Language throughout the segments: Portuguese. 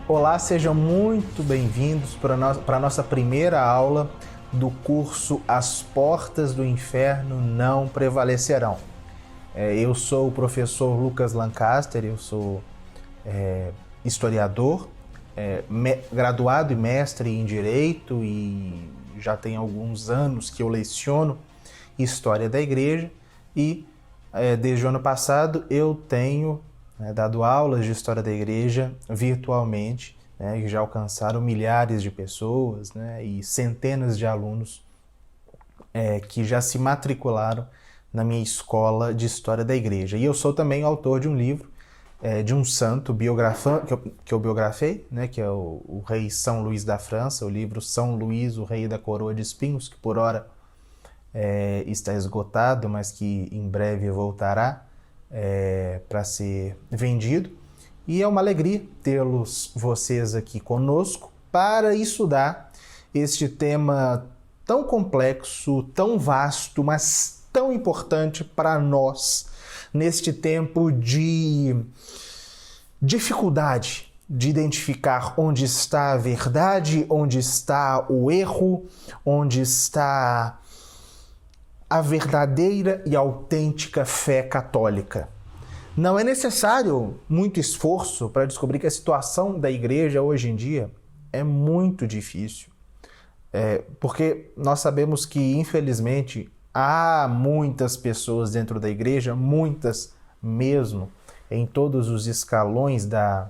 Olá, sejam muito bem-vindos para a nossa primeira aula do curso As Portas do Inferno Não Prevalecerão. Eu sou o professor Lucas Lancaster, eu sou historiador, graduado e mestre em Direito e já tem alguns anos que eu leciono História da Igreja e desde o ano passado eu tenho dado aulas de História da Igreja virtualmente, que já alcançaram milhares de pessoas, e centenas de alunos que já se matricularam na minha escola de História da Igreja. E eu sou também autor de um livro, de um santo que eu biografei, que é o rei São Luís da França, o livro São Luís, o Rei da Coroa de Espinhos, que por hora está esgotado, mas que em breve voltará para ser vendido. E é uma alegria tê-los vocês aqui conosco para estudar este tema tão complexo, tão vasto, mas tão importante para nós neste tempo de dificuldade de identificar onde está a verdade, onde está o erro, onde está a verdadeira e autêntica fé católica. Não é necessário muito esforço para descobrir que a situação da igreja hoje em dia é muito difícil. Porque nós sabemos que, infelizmente, há muitas pessoas dentro da igreja, muitas mesmo, em todos os escalões da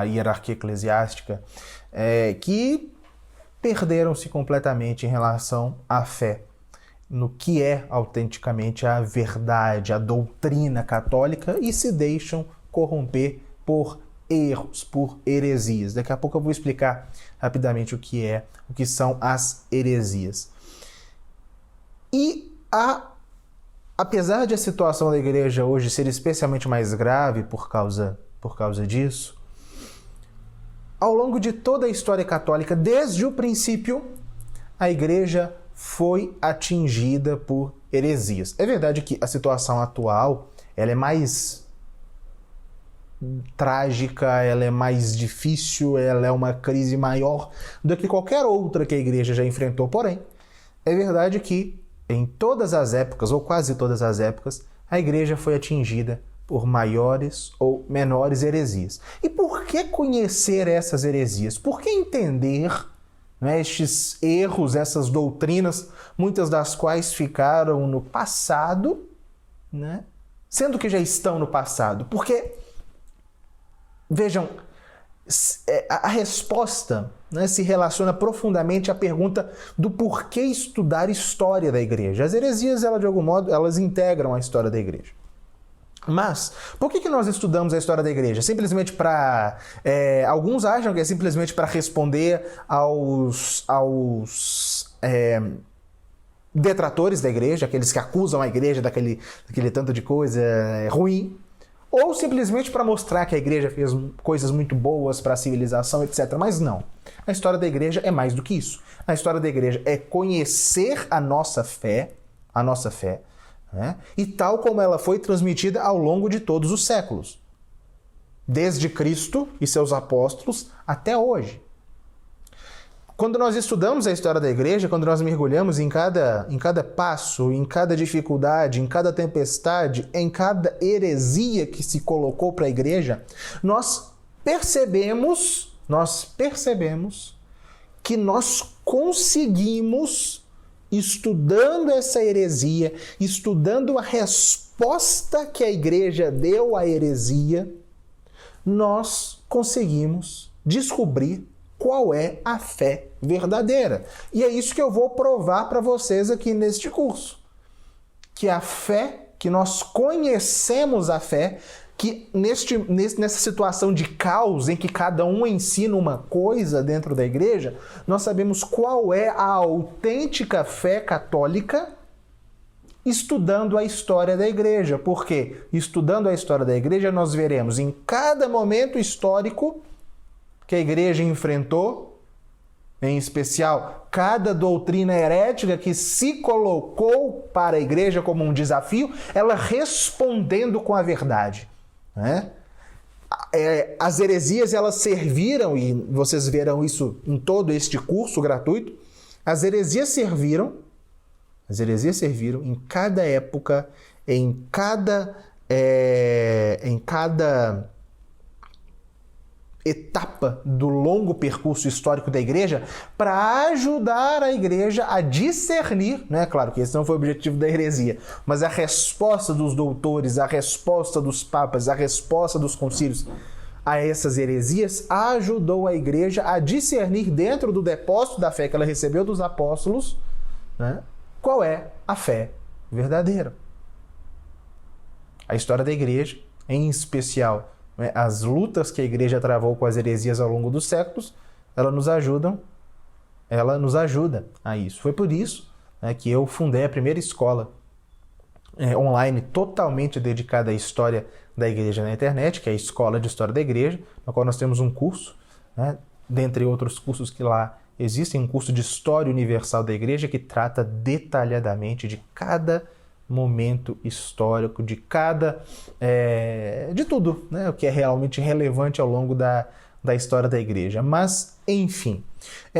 hierarquia eclesiástica, que perderam-se completamente em relação à fé, no que é autenticamente a verdade, a doutrina católica, e se deixam corromper por erros, por heresias. Daqui a pouco eu vou explicar rapidamente o que são as heresias. E apesar de a situação da igreja hoje ser especialmente mais grave por causa disso, ao longo de toda a história católica, desde o princípio, a igreja foi atingida por heresias. É verdade que a situação atual ela é mais trágica, ela é mais difícil, ela é uma crise maior do que qualquer outra que a igreja já enfrentou. Porém, é verdade que em todas as épocas, ou quase todas as épocas, a igreja foi atingida por maiores ou menores heresias. E por que conhecer essas heresias? Por que entender estes erros, essas doutrinas, muitas das quais ficaram no passado, sendo que já estão no passado? Porque, vejam, a resposta se relaciona profundamente à pergunta do porquê estudar história da igreja. As heresias, de algum modo, elas integram a história da igreja. Mas, por que nós estudamos a história da igreja? Simplesmente para... alguns acham que é simplesmente para responder aos detratores da igreja, aqueles que acusam a igreja daquele tanto de coisa ruim, ou simplesmente para mostrar que a igreja fez coisas muito boas para a civilização, etc. Mas não. A história da igreja é mais do que isso. A história da igreja é conhecer a nossa fé, e tal como ela foi transmitida ao longo de todos os séculos, desde Cristo e seus apóstolos até hoje. Quando nós estudamos a história da igreja, quando nós mergulhamos em cada passo, em cada dificuldade, em cada tempestade, em cada heresia que se colocou para a igreja, nós percebemos que nós conseguimos, estudando essa heresia, estudando a resposta que a igreja deu à heresia, nós conseguimos descobrir qual é a fé verdadeira. E é isso que eu vou provar para vocês aqui neste curso. Que a fé, que nós conhecemos a fé, que nessa situação de caos em que cada um ensina uma coisa dentro da igreja, nós sabemos qual é a autêntica fé católica estudando a história da igreja. Porque estudando a história da igreja nós veremos em cada momento histórico que a igreja enfrentou, em especial cada doutrina herética que se colocou para a igreja como um desafio, ela respondendo com a verdade. as heresias, elas serviram, e vocês verão isso em todo este curso gratuito, as heresias serviram em cada época, em cada etapa do longo percurso histórico da igreja, para ajudar a igreja a discernir, né? Claro que esse não foi o objetivo da heresia, mas a resposta dos doutores, a resposta dos papas, a resposta dos concílios a essas heresias ajudou a igreja a discernir dentro do depósito da fé que ela recebeu dos apóstolos, né, qual é a fé verdadeira. A história da igreja, em especial, né, as lutas que a igreja travou com as heresias ao longo dos séculos, ela nos ajuda a isso. Foi por isso, né, que eu fundei a primeira escola online totalmente dedicada à história da igreja na internet, que é a Escola de História da Igreja, na qual nós temos um curso, né, dentre outros cursos que lá existem, um curso de História Universal da Igreja que trata detalhadamente de cada momento histórico, de tudo, né, o que é realmente relevante ao longo da história da igreja. Mas, enfim,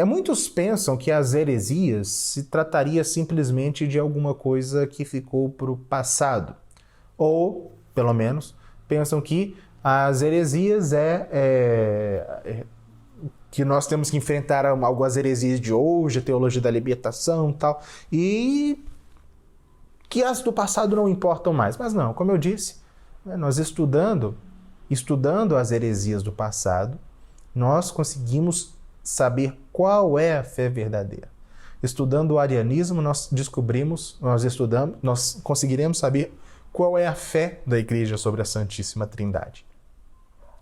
muitos pensam que as heresias se trataria simplesmente de alguma coisa que ficou para o passado, ou, pelo menos, pensam que as heresias que nós temos que enfrentar algumas heresias de hoje, a teologia da libertação e tal, e que as do passado não importam mais. Mas não, como eu disse, nós estudando as heresias do passado, nós conseguimos saber qual é a fé verdadeira. Estudando o arianismo, nós conseguiremos saber qual é a fé da igreja sobre a Santíssima Trindade.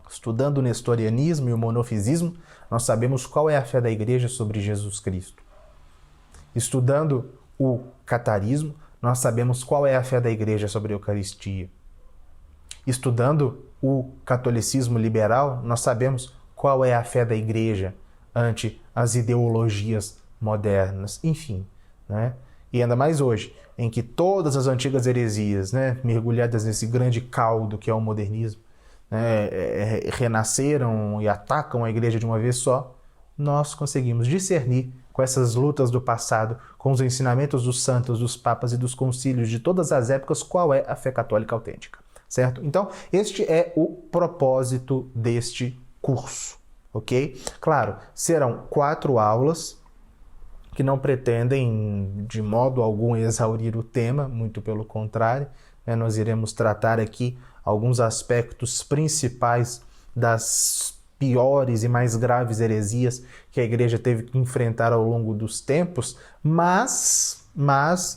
Estudando o nestorianismo e o monofisismo, nós sabemos qual é a fé da igreja sobre Jesus Cristo. Estudando o catarismo, nós sabemos qual é a fé da igreja sobre a Eucaristia. Estudando o catolicismo liberal, nós sabemos qual é a fé da igreja ante as ideologias modernas, enfim, né? E ainda mais hoje, em que todas as antigas heresias, né, mergulhadas nesse grande caldo que é o modernismo, né, renasceram e atacam a igreja de uma vez só, nós conseguimos discernir com essas lutas do passado, com os ensinamentos dos santos, dos papas e dos concílios de todas as épocas, qual é a fé católica autêntica, certo? Então, este é o propósito deste curso, ok? Claro, serão 4 aulas que não pretendem de modo algum exaurir o tema, muito pelo contrário, né? Nós iremos tratar aqui alguns aspectos principais das piores e mais graves heresias que a igreja teve que enfrentar ao longo dos tempos, mas,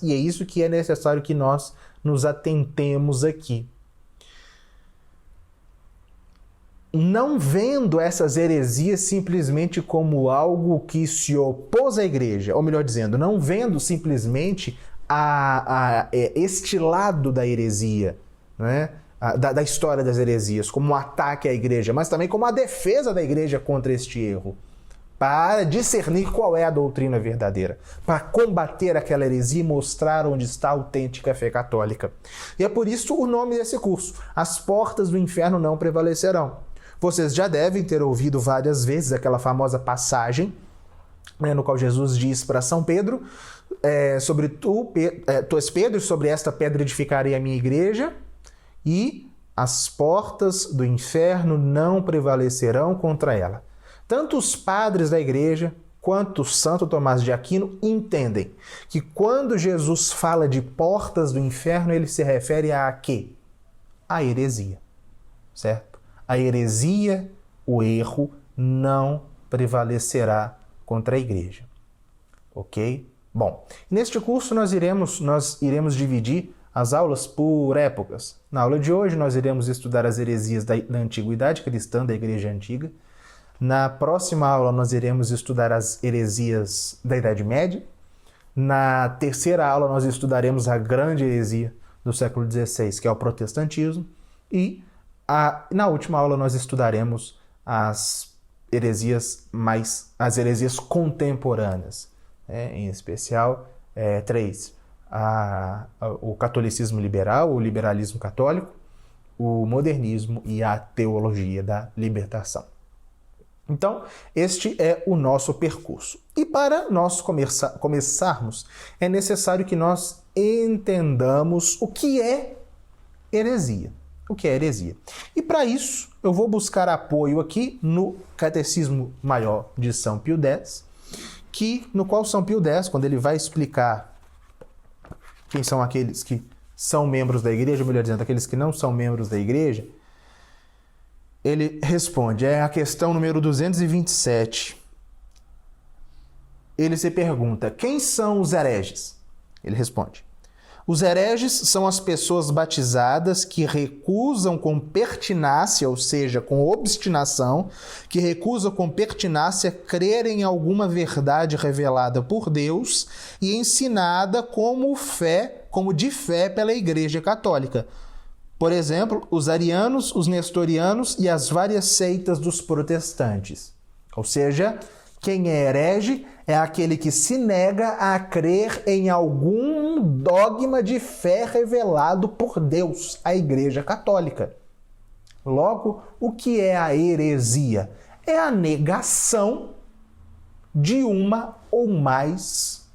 e é isso que é necessário que nós nos atentemos aqui. Não vendo essas heresias simplesmente como algo que se opôs à igreja, ou melhor dizendo, não vendo simplesmente este lado da heresia, né? Da história das heresias, como um ataque à igreja, mas também como a defesa da igreja contra este erro, para discernir qual é a doutrina verdadeira, para combater aquela heresia e mostrar onde está a autêntica fé católica. E é por isso o nome desse curso, As Portas do Inferno Não Prevalecerão. Vocês já devem ter ouvido várias vezes aquela famosa passagem, né, no qual Jesus diz para São Pedro, sobre tu és Pedro, sobre esta pedra edificarei a minha igreja, e as portas do inferno não prevalecerão contra ela. Tanto os padres da igreja quanto Santo Tomás de Aquino entendem que quando Jesus fala de portas do inferno, ele se refere a quê? A heresia, certo? A heresia, o erro, não prevalecerá contra a igreja, ok? Bom, neste curso nós iremos dividir as aulas por épocas. Na aula de hoje nós iremos estudar as heresias da antiguidade cristã, da igreja antiga. Na próxima aula nós iremos estudar as heresias da Idade Média. Na terceira aula nós estudaremos a grande heresia do século XVI, que é o protestantismo. E na última aula nós estudaremos as heresias contemporâneas, em especial 3. O catolicismo liberal, o liberalismo católico, o modernismo e a teologia da libertação. Então, este é o nosso percurso. E para nós começarmos, é necessário que nós entendamos o que é heresia. O que é heresia? E para isso, eu vou buscar apoio aqui no Catecismo Maior de São Pio X, no qual São Pio X, quando ele vai explicar quem são aqueles que são membros da igreja, ou melhor dizendo, aqueles que não são membros da igreja, ele responde, é a questão número 227. Ele se pergunta, quem são os hereges? Ele responde, os hereges são as pessoas batizadas que recusam com pertinácia, ou seja, com obstinação, que recusam com pertinácia crer em alguma verdade revelada por Deus e ensinada como de fé pela Igreja Católica. Por exemplo, os arianos, os nestorianos e as várias seitas dos protestantes. Ou seja, quem é herege é aquele que se nega a crer em algum dogma de fé revelado por Deus, a Igreja Católica. Logo, o que é a heresia? É a negação de um ou mais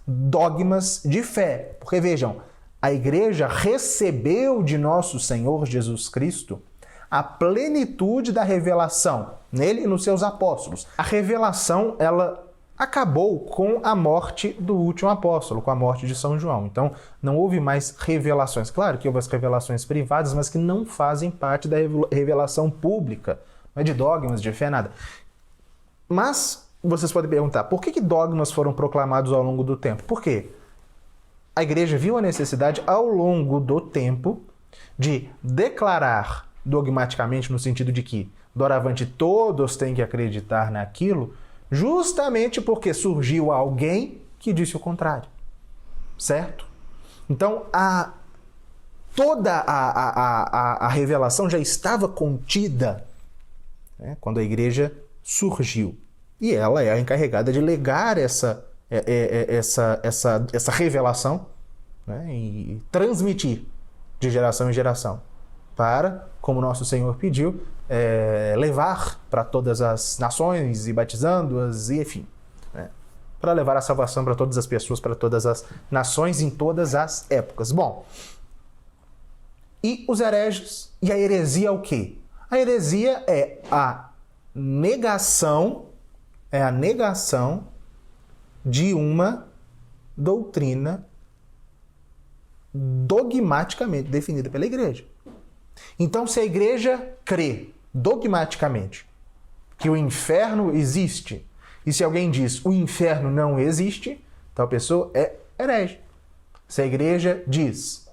dogmas de fé. Porque vejam, a Igreja recebeu de nosso Senhor Jesus Cristo a plenitude da revelação nele e nos seus apóstolos. A revelação, ela acabou com a morte do último apóstolo, com a morte de São João. Então, não houve mais revelações. Claro que houve as revelações privadas, mas que não fazem parte da revelação pública, não é de dogmas, de fé, nada. Mas vocês podem perguntar, por que dogmas foram proclamados ao longo do tempo? Por quê? A Igreja viu a necessidade, ao longo do tempo, de declarar dogmaticamente, no sentido de que, doravante, todos têm que acreditar naquilo, justamente porque surgiu alguém que disse o contrário. Certo? Então, toda a revelação já estava contida, né, quando a Igreja surgiu. E ela é a encarregada de legar essa revelação, né, e transmitir de geração em geração, para, como nosso Senhor pediu, levar para todas as nações e batizando-as, e enfim, né, para levar a salvação para todas as pessoas, para todas as nações, em todas as épocas. Bom, e os hereges, e a heresia é o quê? A heresia é a negação de uma doutrina dogmaticamente definida pela Igreja. Então, se a Igreja crê dogmaticamente que o inferno existe, e se alguém diz o inferno não existe, tal pessoa é herege. Se a Igreja diz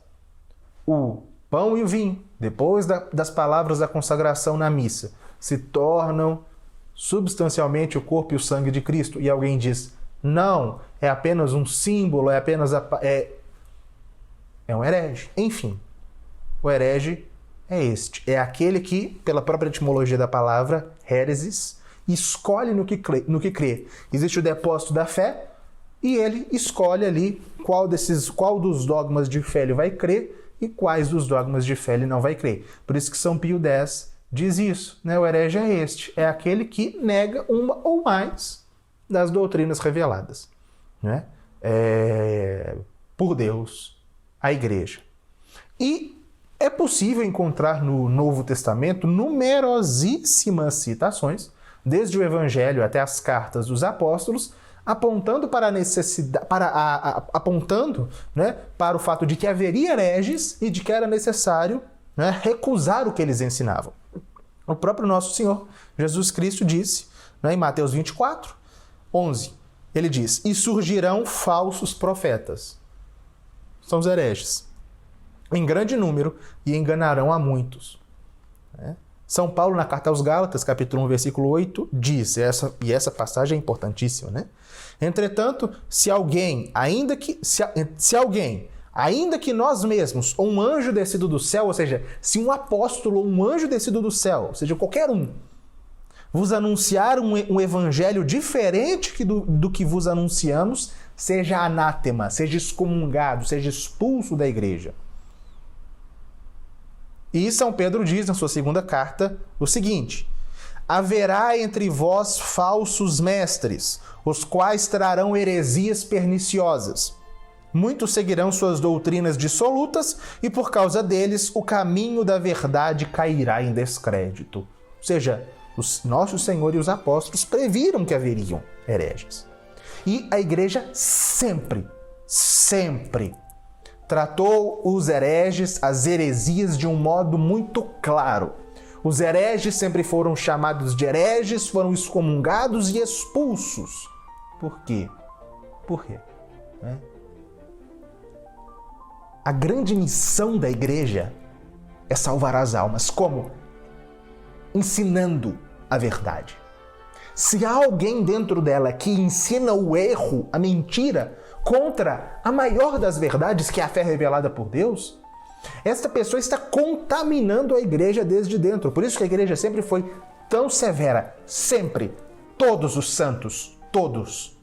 o pão e o vinho, depois das palavras da consagração na missa, se tornam substancialmente o corpo e o sangue de Cristo, e alguém diz não, é apenas um símbolo, é um herege. Enfim, o herege é aquele que, pela própria etimologia da palavra, heresis, escolhe no que crê. Existe o depósito da fé e ele escolhe ali qual dos dogmas de fé ele vai crer e quais dos dogmas de fé ele não vai crer. Por isso que São Pio X diz isso, né? O herege é aquele que nega uma ou mais das doutrinas reveladas, né, por Deus, a Igreja. E é possível encontrar no Novo Testamento numerosíssimas citações, desde o Evangelho até as cartas dos apóstolos, apontando para a necessidade, apontando, né, para o fato de que haveria hereges e de que era necessário, né, recusar o que eles ensinavam. O próprio nosso Senhor Jesus Cristo disse, né, em Mateus 24, 11, ele diz, e surgirão falsos profetas. São os hereges, em grande número, e enganarão a muitos. São Paulo, na carta aos Gálatas, capítulo 1, versículo 8, diz, e essa passagem é importantíssima, né? Entretanto, se alguém, ainda que nós mesmos, ou um anjo descido do céu, ou seja, se um apóstolo ou um anjo descido do céu, ou seja, qualquer um, vos anunciar um evangelho diferente do que vos anunciamos, seja anátema, seja excomungado, seja expulso da igreja. E São Pedro diz na sua segunda carta o seguinte: haverá entre vós falsos mestres, os quais trarão heresias perniciosas. Muitos seguirão suas doutrinas dissolutas e por causa deles o caminho da verdade cairá em descrédito. Ou seja, os nosso Senhor e os apóstolos previram que haveriam hereges. E a igreja sempre tratou os hereges, as heresias, de um modo muito claro. Os hereges sempre foram chamados de hereges, foram excomungados e expulsos. Por quê? Por quê? A grande missão da igreja é salvar as almas. Como? Ensinando a verdade. Se há alguém dentro dela que ensina o erro, a mentira, contra a maior das verdades, que é a fé revelada por Deus, esta pessoa está contaminando a igreja desde dentro. Por isso que a igreja sempre foi tão severa. Sempre. Todos os santos. Todos.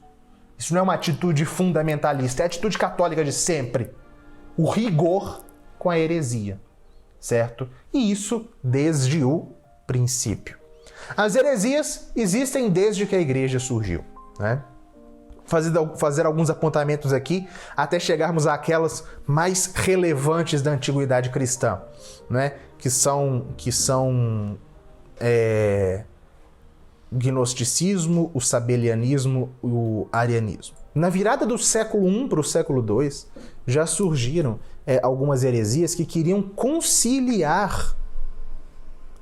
Isso não é uma atitude fundamentalista, é a atitude católica de sempre. O rigor com a heresia, certo? E isso desde o princípio. As heresias existem desde que a igreja surgiu, né? Fazer alguns apontamentos aqui até chegarmos àquelas mais relevantes da antiguidade cristã, né? Que são o gnosticismo, o sabelianismo e o arianismo. Na virada do século I para o século II, já surgiram algumas heresias que queriam conciliar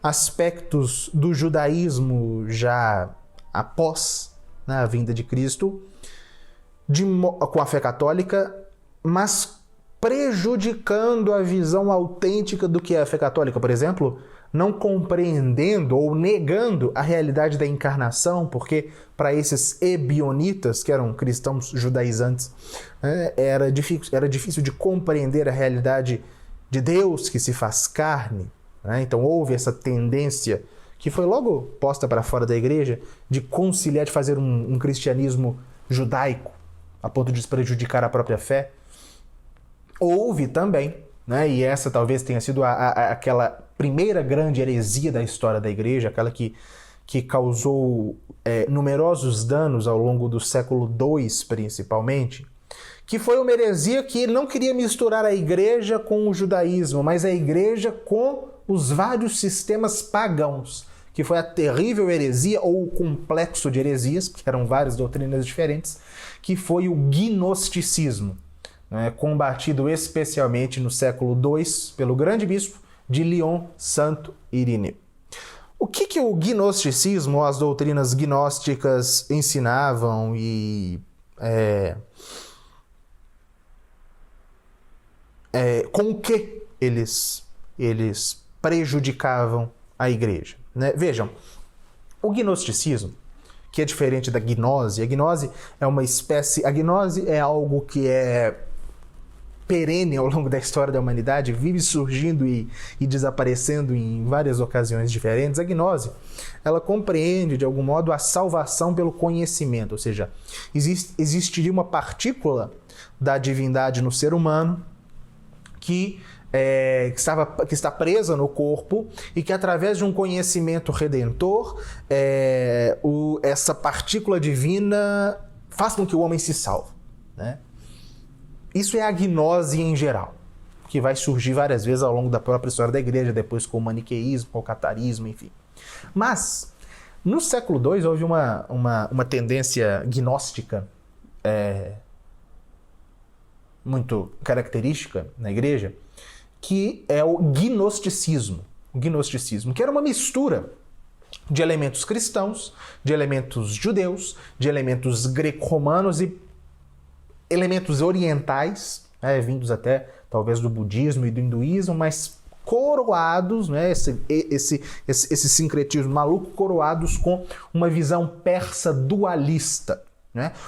aspectos do judaísmo já após, né, a vinda de Cristo com a fé católica, mas prejudicando a visão autêntica do que é a fé católica. Por exemplo, não compreendendo ou negando a realidade da encarnação, porque para esses ebionitas, que eram cristãos judaizantes, era difícil de compreender a realidade de Deus que se faz carne. Então houve essa tendência, que foi logo posta para fora da igreja, de conciliar, de fazer um cristianismo judaico, a ponto de prejudicar a própria fé. Houve também, e essa talvez tenha sido aquela primeira grande heresia da história da igreja, aquela que causou numerosos danos ao longo do século II, principalmente, que foi uma heresia que não queria misturar a igreja com o judaísmo, mas a igreja com os vários sistemas pagãos, que foi a terrível heresia, ou o complexo de heresias, porque eram várias doutrinas diferentes, que foi o gnosticismo, combatido especialmente no século II pelo grande bispo de Lyon, Santo Irineu. O que o gnosticismo, as doutrinas gnósticas ensinavam e com o que eles prejudicavam a igreja? Vejam, o gnosticismo, que é diferente da gnose, a gnose é uma espécie, a gnose é algo que é perene ao longo da história da humanidade, vive surgindo e desaparecendo em várias ocasiões diferentes. A gnose, ela compreende, de algum modo, a salvação pelo conhecimento, ou seja, existiria uma partícula da divindade no ser humano que está presa no corpo e que, através de um conhecimento redentor, essa partícula divina faz com que o homem se salve, Isso é a gnose em geral, que vai surgir várias vezes ao longo da própria história da igreja, depois com o maniqueísmo, com o catarismo, enfim. Mas, no século II, houve uma tendência gnóstica muito característica na igreja, que é o gnosticismo. O gnosticismo, que era uma mistura de elementos cristãos, de elementos judeus, de elementos greco-romanos e elementos orientais, vindos até talvez do budismo e do hinduísmo, mas coroados, esse sincretismo maluco, coroados com uma visão persa dualista.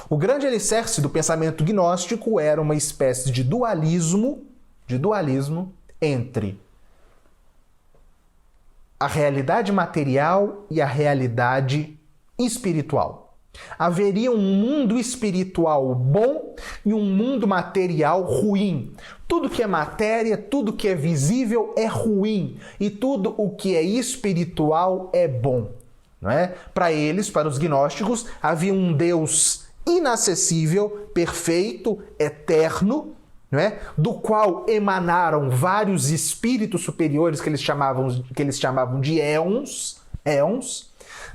O grande alicerce do pensamento gnóstico era uma espécie de dualismo entre a realidade material e a realidade espiritual. Haveria um mundo espiritual bom e um mundo material ruim. Tudo que é matéria, tudo que é visível é ruim e tudo o que é espiritual é bom, não é? Para eles, para os gnósticos, havia um Deus inacessível, perfeito, eterno, não é? Do qual emanaram vários espíritos superiores que eles chamavam de éons,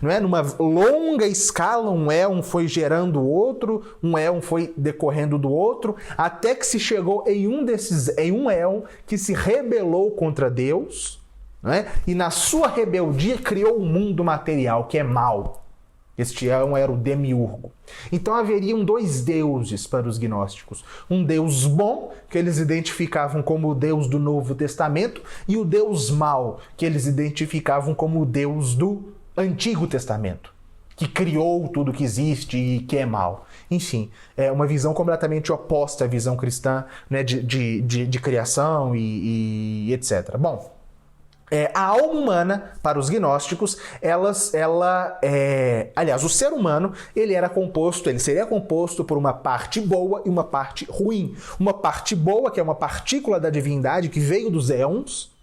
não é? Numa longa escala, um éon foi gerando o outro, um éon foi decorrendo do outro, até que se chegou em um éon que se rebelou contra Deus, não é? E na sua rebeldia criou um mundo material que é mau. Este éon era o demiurgo. Então haveriam dois deuses para os gnósticos. Um Deus bom, que eles identificavam como o Deus do Novo Testamento, e o Deus mau, que eles identificavam como o Deus do Antigo Testamento, que criou tudo que existe e que é mal. Enfim, é uma visão completamente oposta à visão cristã, né, de criação e etc. Bom, a alma humana, para os gnósticos, aliás, o ser humano, ele seria composto por uma parte boa e uma parte ruim. Uma parte boa, que é uma partícula da divindade que veio dos éons,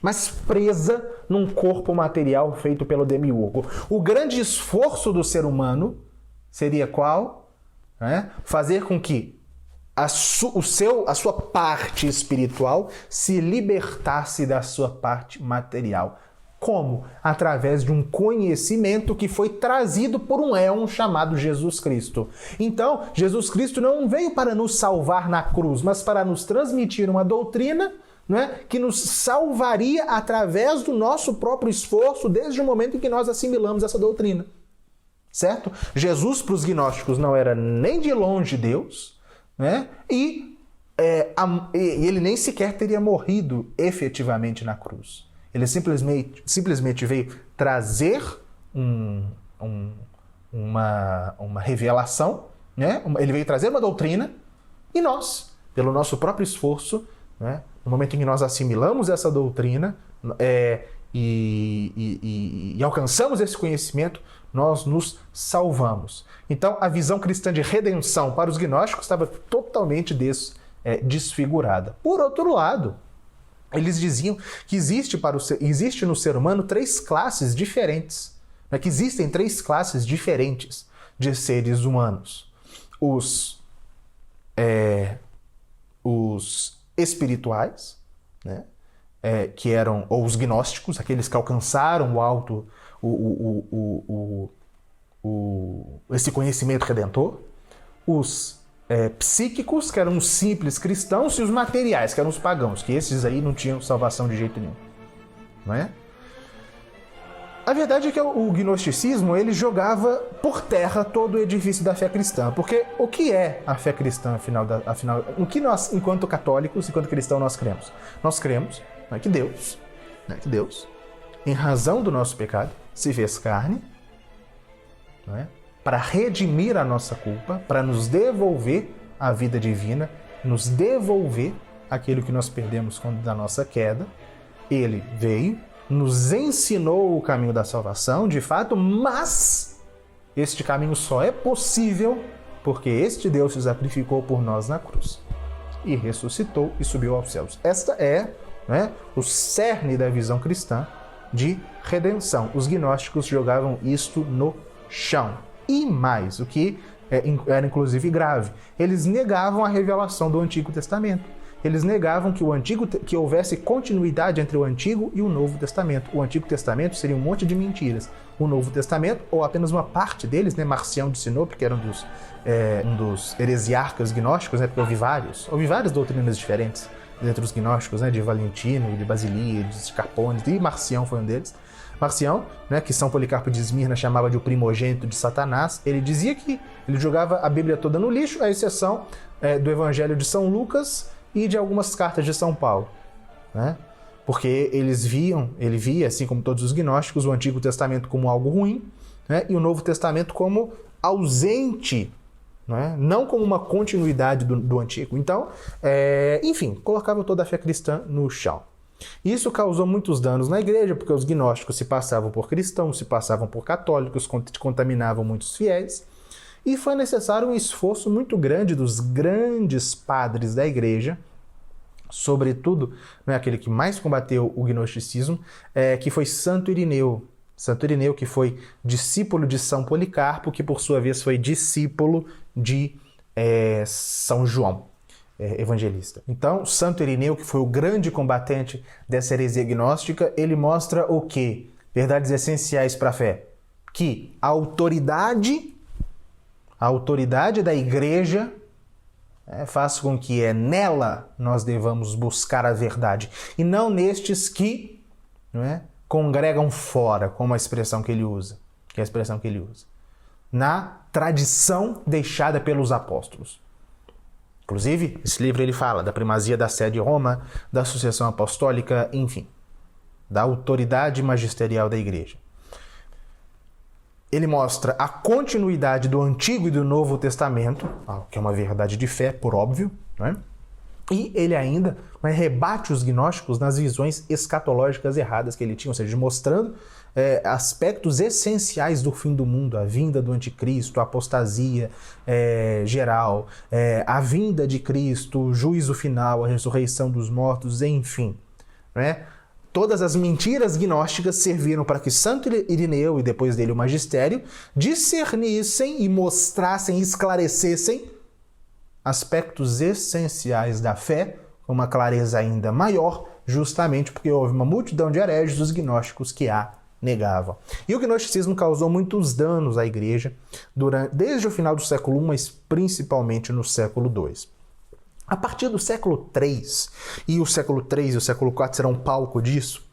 mas presa num corpo material feito pelo demiurgo. O grande esforço do ser humano seria qual? Fazer com que a sua parte espiritual se libertasse da sua parte material. Como? Através de um conhecimento que foi trazido por um éon chamado Jesus Cristo. Então, Jesus Cristo não veio para nos salvar na cruz, mas para nos transmitir uma doutrina, não é? Que nos salvaria através do nosso próprio esforço desde o momento em que nós assimilamos essa doutrina. Certo? Jesus, para os gnósticos, não era nem de longe Deus, né? E ele nem sequer teria morrido efetivamente na cruz. Ele simplesmente veio trazer uma revelação, né? Ele veio trazer uma doutrina, e nós, pelo nosso próprio esforço, né? No momento em que nós assimilamos essa doutrina e alcançamos esse conhecimento, nós nos salvamos. Então, a visão cristã de redenção para os gnósticos estava totalmente desfigurada. Por outro lado, eles diziam que existe no ser humano três classes diferentes, né? Que existem três classes diferentes de seres humanos. Os espirituais, né? Que eram os gnósticos, aqueles que alcançaram esse conhecimento redentor, os psíquicos, que eram os simples cristãos, e os materiais, que eram os pagãos, que esses aí não tinham salvação de jeito nenhum, não é? A verdade é que o gnosticismo, ele jogava por terra todo o edifício da fé cristã. Porque o que é a fé cristã, afinal, o que nós, enquanto católicos, enquanto cristãos, nós cremos? Nós cremos que Deus, em razão do nosso pecado, se fez carne, não é? Para redimir a nossa culpa, para nos devolver a vida divina, nos devolver aquilo que nós perdemos da nossa queda. Ele veio, nos ensinou o caminho da salvação, de fato, mas este caminho só é possível porque este Deus se sacrificou por nós na cruz e ressuscitou e subiu aos céus. Esta é, o cerne da visão cristã de redenção. Os gnósticos jogavam isto no chão. E mais, o que era inclusive grave, eles negavam a revelação do Antigo Testamento. Eles negavam que houvesse continuidade entre o Antigo e o Novo Testamento. O Antigo Testamento seria um monte de mentiras. O Novo Testamento, ou apenas uma parte deles, Marcião de Sinope, que era um dos heresiarcas gnósticos, porque houve várias doutrinas diferentes entre os gnósticos, de Valentino, de Basilíades, de Carpones, e Marcião foi um deles. Marcião, que São Policarpo de Esmirna chamava de o primogênito de Satanás, ele dizia que ele jogava a Bíblia toda no lixo, à exceção do Evangelho de São Lucas e de algumas cartas de São Paulo, né? Porque ele via, assim como todos os gnósticos, o Antigo Testamento como algo ruim, né? E o Novo Testamento como ausente, né? Não como uma continuidade do Antigo. Então, enfim, colocava toda a fé cristã no chão. Isso causou muitos danos na igreja, porque os gnósticos se passavam por cristãos, se passavam por católicos, contaminavam muitos fiéis, e foi necessário um esforço muito grande dos grandes padres da igreja, sobretudo, aquele que mais combateu o gnosticismo, que foi Santo Irineu. Santo Irineu, que foi discípulo de São Policarpo, que por sua vez foi discípulo de São João Evangelista. Então, Santo Irineu, que foi o grande combatente dessa heresia gnóstica, ele mostra o quê? Verdades essenciais para a fé. Que a autoridade da igreja faz com que nela nós devamos buscar a verdade. E não nestes que congregam fora, como a expressão que ele usa. Que é a expressão que ele usa. Na tradição deixada pelos apóstolos. Inclusive, esse livro ele fala da primazia da sé de Roma, da sucessão apostólica, enfim, da autoridade magisterial da igreja. Ele mostra a continuidade do Antigo e do Novo Testamento, que é uma verdade de fé, por óbvio, e ele ainda rebate os gnósticos nas visões escatológicas erradas que ele tinha, ou seja, mostrando aspectos essenciais do fim do mundo, a vinda do anticristo, a apostasia geral, a vinda de Cristo, o juízo final, a ressurreição dos mortos, enfim. Todas as mentiras gnósticas serviram para que Santo Irineu e depois dele o magistério discernissem e mostrassem, esclarecessem aspectos essenciais da fé com uma clareza ainda maior, justamente porque houve uma multidão de hereges dos gnósticos que a negavam. E o gnosticismo causou muitos danos à igreja desde o final do século I, mas principalmente no século II. A partir do século III, e o século III e o século IV serão palco disso,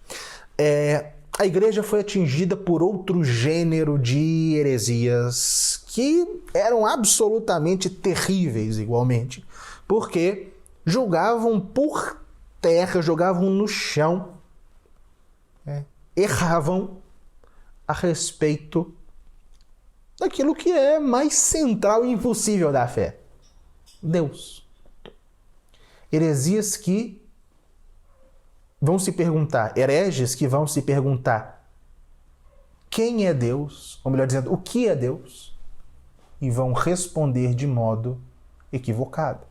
a igreja foi atingida por outro gênero de heresias que eram absolutamente terríveis igualmente, porque julgavam por terra, jogavam no chão, erravam a respeito daquilo que é mais central e impossível da fé: Deus. Heresias que vão se perguntar, hereges que vão se perguntar quem é Deus, ou melhor dizendo, o que é Deus, e vão responder de modo equivocado.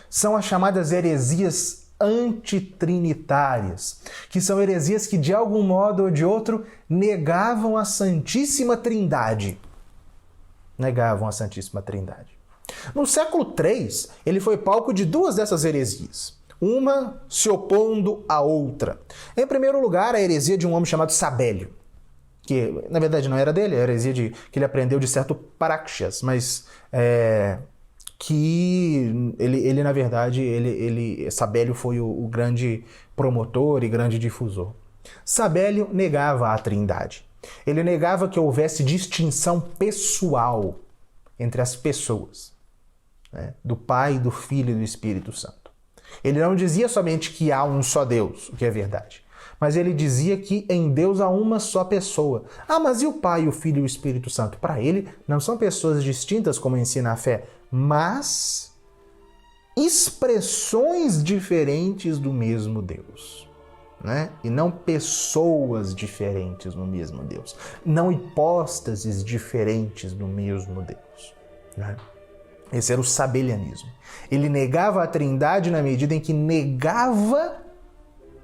São as chamadas heresias antitrinitárias, que são heresias que de algum modo ou de outro negavam a Santíssima Trindade. Negavam a Santíssima Trindade. No século III, ele foi palco de duas dessas heresias, uma se opondo à outra. Em primeiro lugar, a heresia de um homem chamado Sabélio, que na verdade não era dele, a heresia que ele aprendeu de certo Paráxeas, mas que ele na verdade, Sabélio foi o grande promotor e grande difusor. Sabélio negava a Trindade. Ele negava que houvesse distinção pessoal entre as pessoas, do Pai, do Filho e do Espírito Santo. Ele não dizia somente que há um só Deus, o que é verdade, mas ele dizia que em Deus há uma só pessoa. Mas e o Pai, o Filho e o Espírito Santo? Para ele, não são pessoas distintas como ensina a fé, mas expressões diferentes do mesmo Deus. E não pessoas diferentes no mesmo Deus. Não hipóstases diferentes do mesmo Deus. Esse era o sabelianismo. Ele negava a Trindade na medida em que negava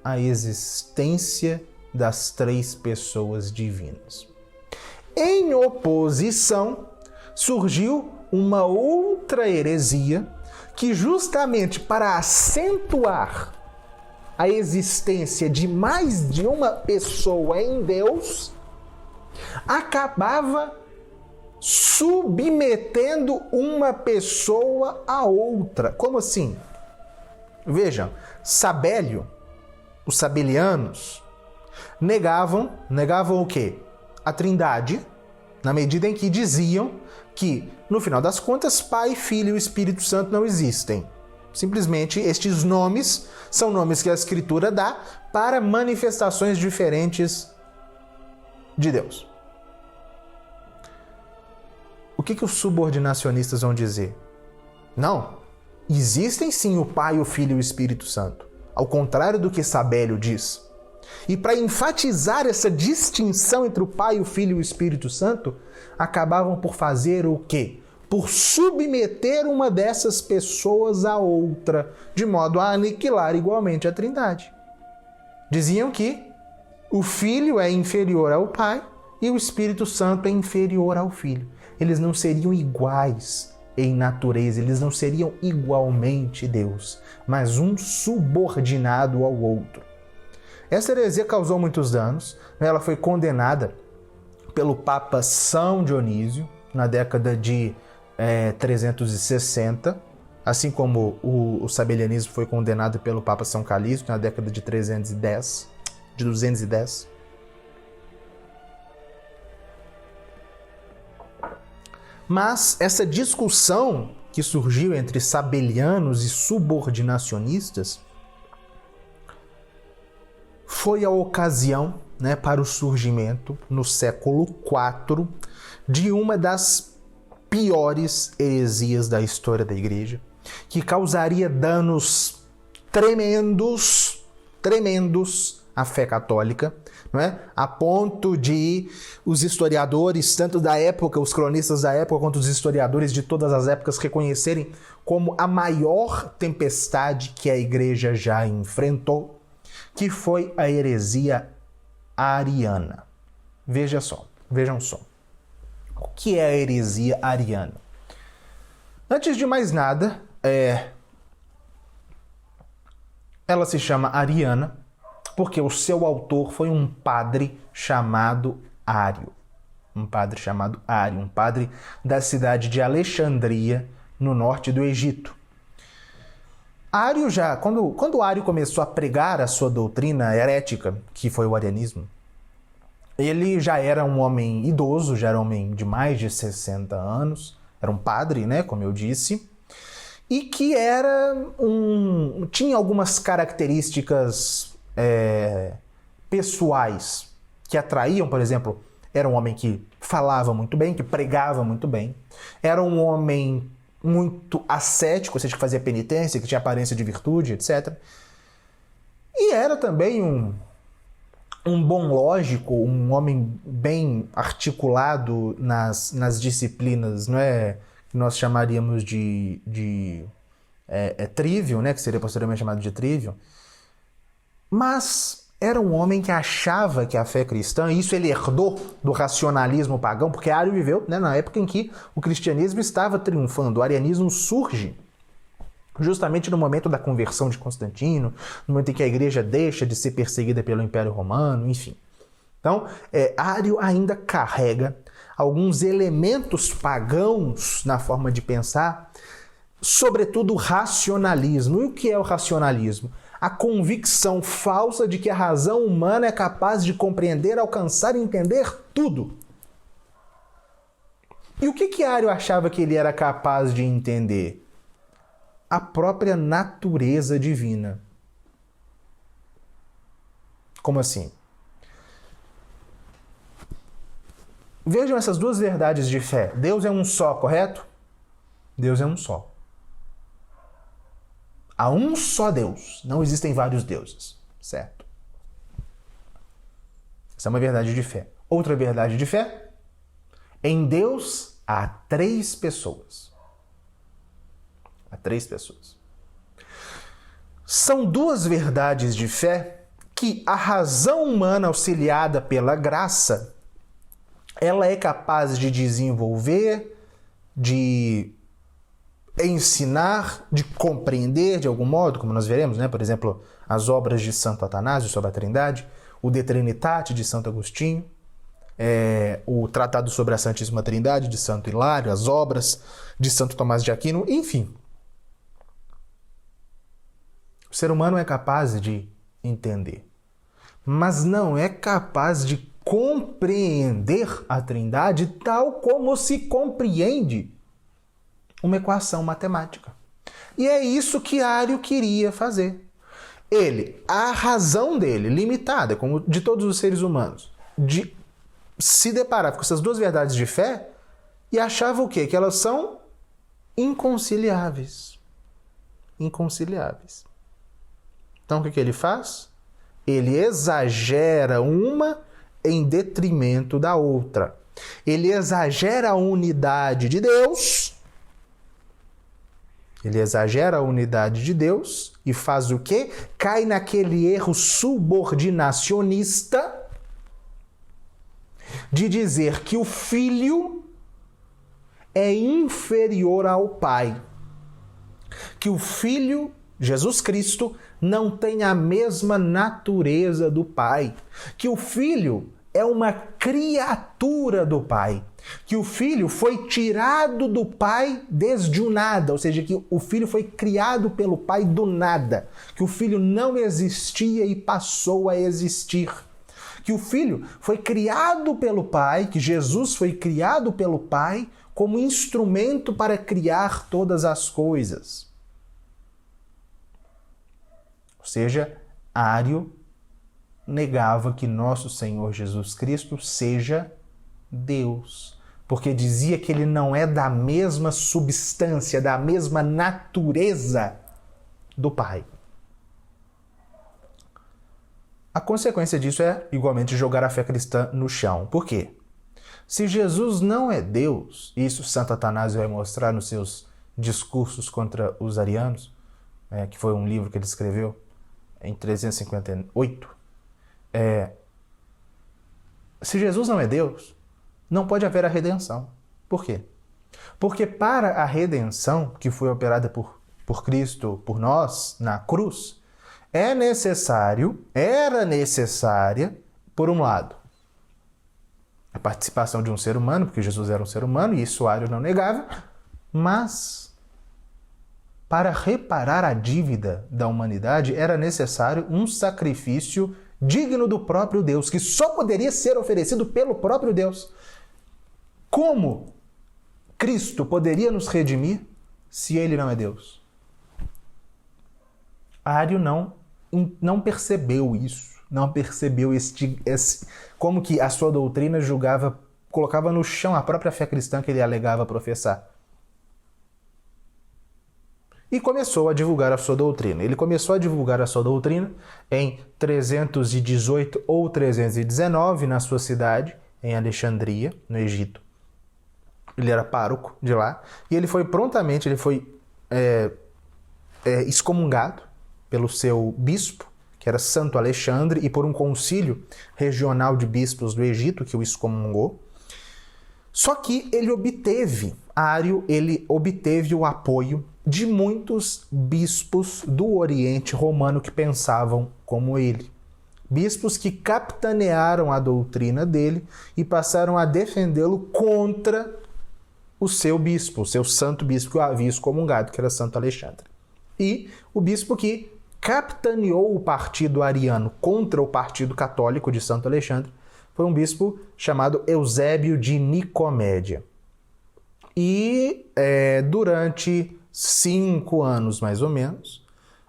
a existência das três pessoas divinas. Em oposição, surgiu uma outra heresia que, justamente para acentuar a existência de mais de uma pessoa em Deus, acabava submetendo uma pessoa a outra. Como assim? Vejam, Sabélio, os sabelianos, negavam o quê? A Trindade, na medida em que diziam que, no final das contas, Pai, Filho e Espírito Santo não existem. Simplesmente estes nomes são nomes que a Escritura dá para manifestações diferentes de Deus. O que os subordinacionistas vão dizer? Não, existem sim o Pai, o Filho e o Espírito Santo. ao contrário do que Sabélio diz. E para enfatizar essa distinção entre o Pai, o Filho e o Espírito Santo, acabavam por fazer o quê? Por submeter uma dessas pessoas à outra, de modo a aniquilar igualmente a Trindade. Diziam que o Filho é inferior ao Pai e o Espírito Santo é inferior ao Filho. Eles não seriam iguais em natureza, eles não seriam igualmente Deus, mas um subordinado ao outro. Essa heresia causou muitos danos, ela foi condenada pelo Papa São Dionísio na década de 360, assim como o sabelianismo foi condenado pelo Papa São Calixto na década de 210. Mas essa discussão que surgiu entre sabelianos e subordinacionistas foi a ocasião, para o surgimento, no século IV, de uma das piores heresias da história da Igreja, que causaria danos tremendos à fé católica, a ponto de os historiadores, tanto da época, os cronistas da época, quanto os historiadores de todas as épocas, reconhecerem como a maior tempestade que a Igreja já enfrentou, que foi a heresia ariana. Vejam só. O que é a heresia ariana? Antes de mais nada, ela se chama ariana porque o seu autor foi um padre chamado Ário. Um padre da cidade de Alexandria, no norte do Egito. Ário quando Ário começou a pregar a sua doutrina herética, que foi o arianismo, ele já era um homem idoso, já era um homem de mais de 60 anos, era um padre, como eu disse, e que tinha algumas características pessoais que atraíam. Por exemplo, era um homem que falava muito bem, que pregava muito bem, era um homem muito ascético, ou seja, que fazia penitência, que tinha aparência de virtude, etc. E era também um bom lógico, um homem bem articulado nas disciplinas, que nós chamaríamos de trivium, que seria posteriormente chamado de trivium. Mas era um homem que achava que a fé cristã, e isso ele herdou do racionalismo pagão, porque Ário viveu na época em que o cristianismo estava triunfando. O arianismo surge justamente no momento da conversão de Constantino, no momento em que a igreja deixa de ser perseguida pelo Império Romano, enfim. Então, Ário ainda carrega alguns elementos pagãos na forma de pensar, sobretudo o racionalismo. E o que é o racionalismo? A convicção falsa de que a razão humana é capaz de compreender, alcançar e entender tudo. E o que Ário achava que ele era capaz de entender? A própria natureza divina. Como assim? Vejam essas duas verdades de fé. Deus é um só, correto? Deus é um só. Há um só Deus, não existem vários deuses, certo? Essa é uma verdade de fé. Outra verdade de fé: em Deus há 3 pessoas. Há 3 pessoas. São 2 verdades de fé que a razão humana, auxiliada pela graça, ela é capaz de desenvolver, de ensinar, de compreender de algum modo, como nós veremos, por exemplo, as obras de Santo Atanásio sobre a Trindade, o De Trinitate de Santo Agostinho, o Tratado sobre a Santíssima Trindade de Santo Hilário, as obras de Santo Tomás de Aquino, enfim. O ser humano é capaz de entender, mas não é capaz de compreender a Trindade tal como se compreende uma equação matemática. E é isso que Ário queria fazer. A razão dele, limitada, como de todos os seres humanos, de se deparar com essas 2 verdades de fé e achava o quê? Que elas são inconciliáveis. Inconciliáveis. Então, o que ele faz? Ele exagera uma em detrimento da outra. Ele exagera a unidade de Deus. Ele exagera a unidade de Deus e faz o quê? Cai naquele erro subordinacionista de dizer que o Filho é inferior ao Pai. Que o Filho, Jesus Cristo, não tem a mesma natureza do Pai. Que o Filho é uma criatura do Pai. Que o Filho foi tirado do Pai desde o nada, ou seja, que o Filho foi criado pelo Pai do nada. Que o Filho não existia e passou a existir. Que o Filho foi criado pelo Pai, que Jesus foi criado pelo Pai como instrumento para criar todas as coisas. Ou seja, Ário negava que nosso Senhor Jesus Cristo seja Deus, porque dizia que ele não é da mesma substância, da mesma natureza do Pai. A consequência disso é, igualmente, jogar a fé cristã no chão. Por quê? Se Jesus não é Deus, isso Santo Atanásio vai mostrar nos seus discursos contra os arianos, que foi um livro que ele escreveu em 358, se Jesus não é Deus, não pode haver a redenção. Por quê? Porque para a redenção que foi operada por Cristo, por nós, na cruz, era necessária, por um lado, a participação de um ser humano, porque Jesus era um ser humano, e isso Ário não negava, mas para reparar a dívida da humanidade era necessário um sacrifício digno do próprio Deus, que só poderia ser oferecido pelo próprio Deus. Como Cristo poderia nos redimir se ele não é Deus? Ário não percebeu isso, não percebeu como que a sua doutrina colocava no chão a própria fé cristã que ele alegava professar. E começou a divulgar a sua doutrina. Ele começou a divulgar a sua doutrina em 318 ou 319, na sua cidade, em Alexandria, no Egito. Ele era pároco de lá. E ele foi excomungado pelo seu bispo, que era Santo Alexandre, e por um concílio regional de bispos do Egito, que o excomungou. Só que Ário obteve o apoio de muitos bispos do Oriente Romano que pensavam como ele. Bispos que capitanearam a doutrina dele e passaram a defendê-lo contra o seu bispo, o seu santo bispo que o havia excomungado, que era Santo Alexandre. E o bispo que capitaneou o partido ariano contra o partido católico de Santo Alexandre foi um bispo chamado Eusébio de Nicomédia. E durante 5 anos, mais ou menos,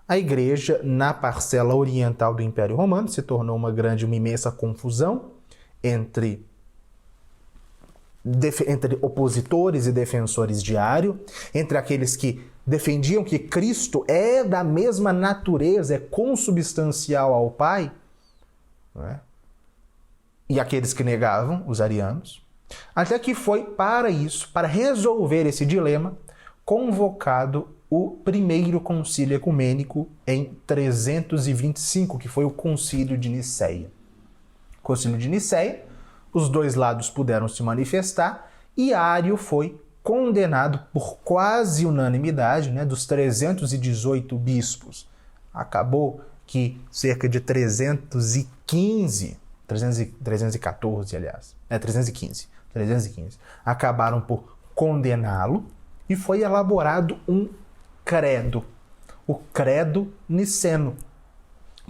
a igreja, na parcela oriental do Império Romano, se tornou uma imensa confusão entre opositores e defensores de Ário, entre aqueles que defendiam que Cristo é da mesma natureza, é consubstancial ao Pai, não é? E aqueles que negavam, os arianos, até que foi para resolver esse dilema, convocado o primeiro concílio ecumênico em 325, que foi o Concílio de Nicéia. O Concílio de Nicéia, os dois lados puderam se manifestar e Ário foi condenado por quase unanimidade, dos 318 bispos. Acabou que cerca de 315, acabaram por condená-lo e foi elaborado um credo, o Credo Niceno,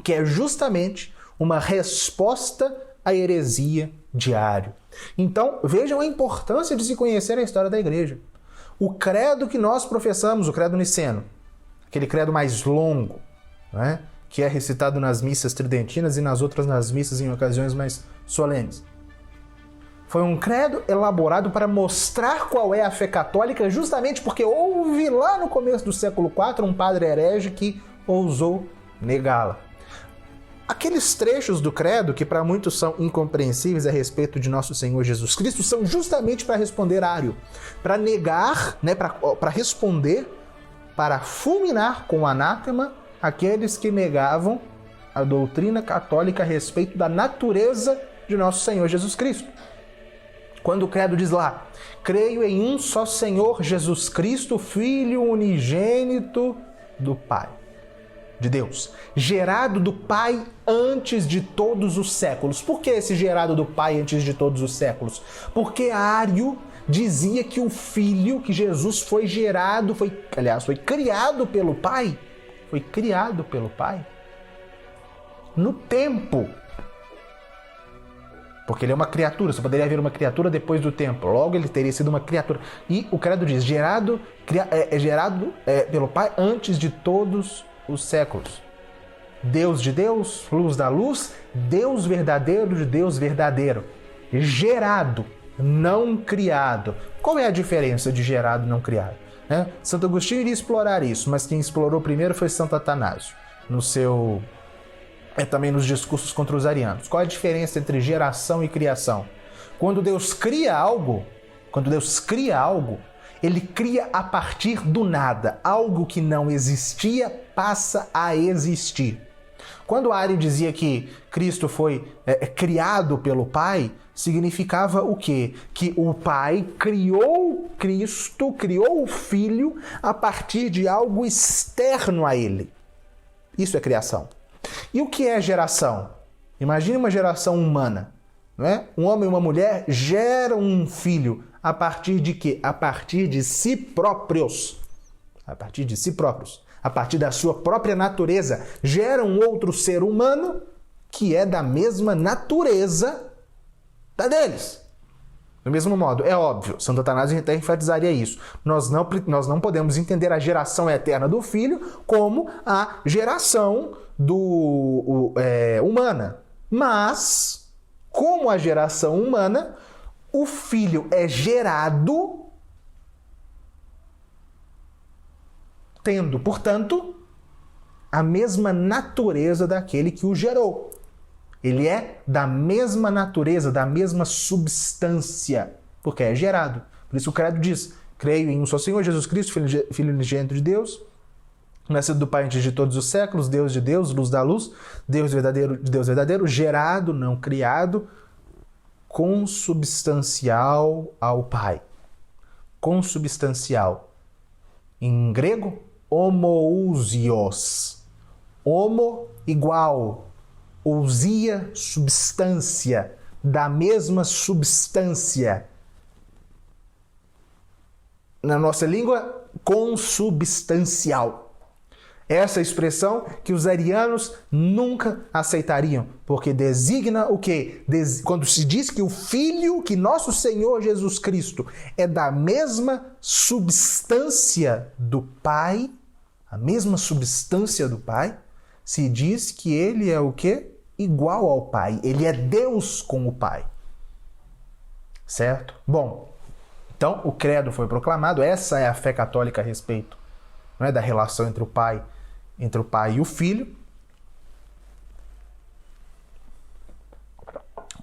que é justamente uma resposta à heresia de Ário. Então, vejam a importância de se conhecer a história da igreja. O credo que nós professamos, o Credo Niceno, aquele credo mais longo, que é recitado nas missas tridentinas e nas missas em ocasiões mais solenes. Foi um credo elaborado para mostrar qual é a fé católica, justamente porque houve lá no começo do século IV um padre herege que ousou negá-la. Aqueles trechos do credo que para muitos são incompreensíveis a respeito de nosso Senhor Jesus Cristo são justamente para responder Ário, para negar, né, para responder, para fulminar com anátema aqueles que negavam a doutrina católica a respeito da natureza de nosso Senhor Jesus Cristo. Quando o credo diz lá, creio em um só Senhor Jesus Cristo, Filho unigênito do Pai, de Deus, gerado do Pai antes de todos os séculos. Por que esse gerado do Pai antes de todos os séculos? Porque Ário dizia que o Filho, que Jesus foi gerado, foi criado pelo Pai, no tempo. Porque ele é uma criatura, só poderia haver uma criatura depois do tempo. Logo, ele teria sido uma criatura. E o credo diz, gerado pelo Pai antes de todos os séculos. Deus de Deus, luz da luz, Deus verdadeiro de Deus verdadeiro. Gerado, não criado. Qual é a diferença de gerado e não criado? Santo Agostinho iria explorar isso, mas quem explorou primeiro foi Santo Atanásio, também nos discursos contra os arianos. Qual é a diferença entre geração e criação? Quando Deus cria algo, ele cria a partir do nada. Algo que não existia passa a existir. Quando Ário dizia que Cristo foi criado pelo Pai, significava o quê? Que o Pai criou Cristo, criou o Filho a partir de algo externo a ele. Isso é criação. E o que é geração? Imagine uma geração humana, não é? Um homem e uma mulher geram um filho a partir de quê? A partir de si próprios. A partir de si próprios. A partir da sua própria natureza. Geram um outro ser humano que é da mesma natureza da deles. Do mesmo modo, é óbvio, Santo Atanásio até enfatizaria isso. Nós não podemos entender a geração eterna do Filho como a geração humana. Mas, como a geração humana, o Filho é gerado tendo, portanto, a mesma natureza daquele que o gerou. Ele é da mesma natureza, da mesma substância, porque é gerado. Por isso o credo diz, creio em um só Senhor, Jesus Cristo, Filho unigênito de Deus, nascido do Pai antes de todos os séculos, Deus de Deus, luz da luz, Deus verdadeiro de Deus verdadeiro, gerado, não criado, consubstancial ao Pai. Consubstancial. Em grego, homoousios. Homo, igual. Ousia, substância, da mesma substância. Na nossa língua, consubstancial. Essa expressão que os arianos nunca aceitariam, porque designa o quê? Quando se diz que o Filho, que nosso Senhor Jesus Cristo é da mesma substância do Pai, a mesma substância do Pai, se diz que ele é o quê? Igual ao Pai. Ele é Deus com o Pai. Certo? Bom, então o credo foi proclamado. Essa é a fé católica a respeito, não é, da relação entre o Pai e o Filho.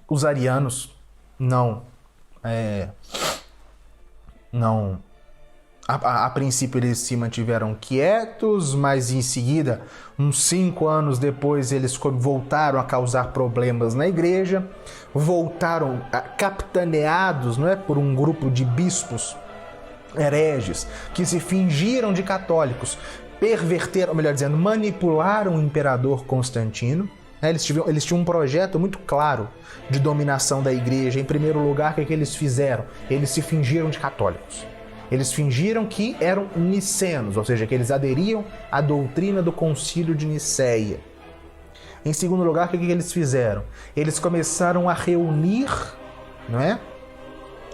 Os arianos a princípio eles se mantiveram quietos, mas em seguida, uns 5 anos depois, eles voltaram a causar problemas na igreja, voltaram capitaneados, não é, por um grupo de bispos hereges que se fingiram de católicos, perverteram, melhor dizendo, manipularam o imperador Constantino. Eles tinham um projeto muito claro de dominação da igreja. Em primeiro lugar, o que eles fizeram? Eles se fingiram de católicos. Eles fingiram que eram nicenos, ou seja, que eles aderiam à doutrina do Concílio de Niceia. Em segundo lugar, o que eles fizeram? Eles começaram a reunir, não é,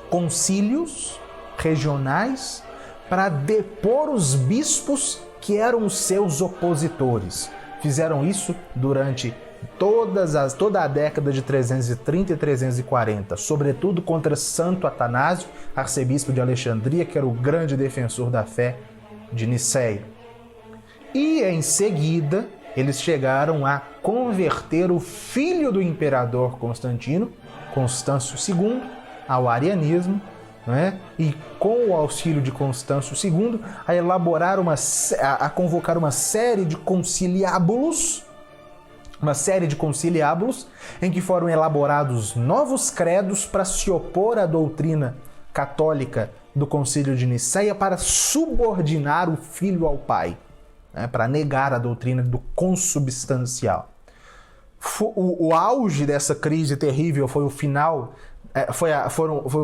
concílios regionais para depor os bispos que eram os seus opositores. Fizeram isso durante toda a década de 330 e 340, sobretudo contra Santo Atanásio, arcebispo de Alexandria, que era o grande defensor da fé de Niceia. E em seguida, eles chegaram a converter o filho do imperador Constantino, Constâncio II, ao arianismo, né? E com o auxílio de Constâncio II, a convocar uma série de conciliábulos, em que foram elaborados novos credos para se opor à doutrina católica do Concílio de Nicéia, para subordinar o filho ao pai, né? Para negar a doutrina do consubstancial. O auge dessa crise terrível foi o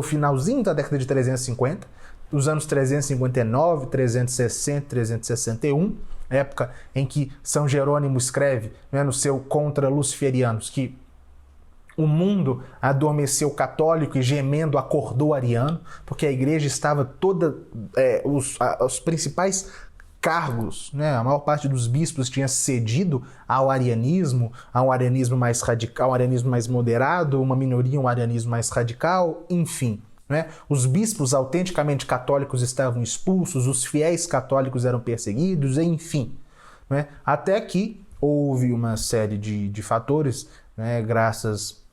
finalzinho da década de 350, dos anos 359, 360, 361, época em que São Jerônimo escreve, né, no seu Contra Luciferianos, que o mundo adormeceu católico e gemendo acordou ariano, porque a igreja estava toda... os principais cargos, né, a maior parte dos bispos tinha cedido ao arianismo, a um arianismo mais radical, um arianismo mais moderado, uma minoria, um arianismo mais radical, enfim. Né? Os bispos autenticamente católicos estavam expulsos, os fiéis católicos eram perseguidos, enfim. Né? Até que houve uma série de fatores, né, graças,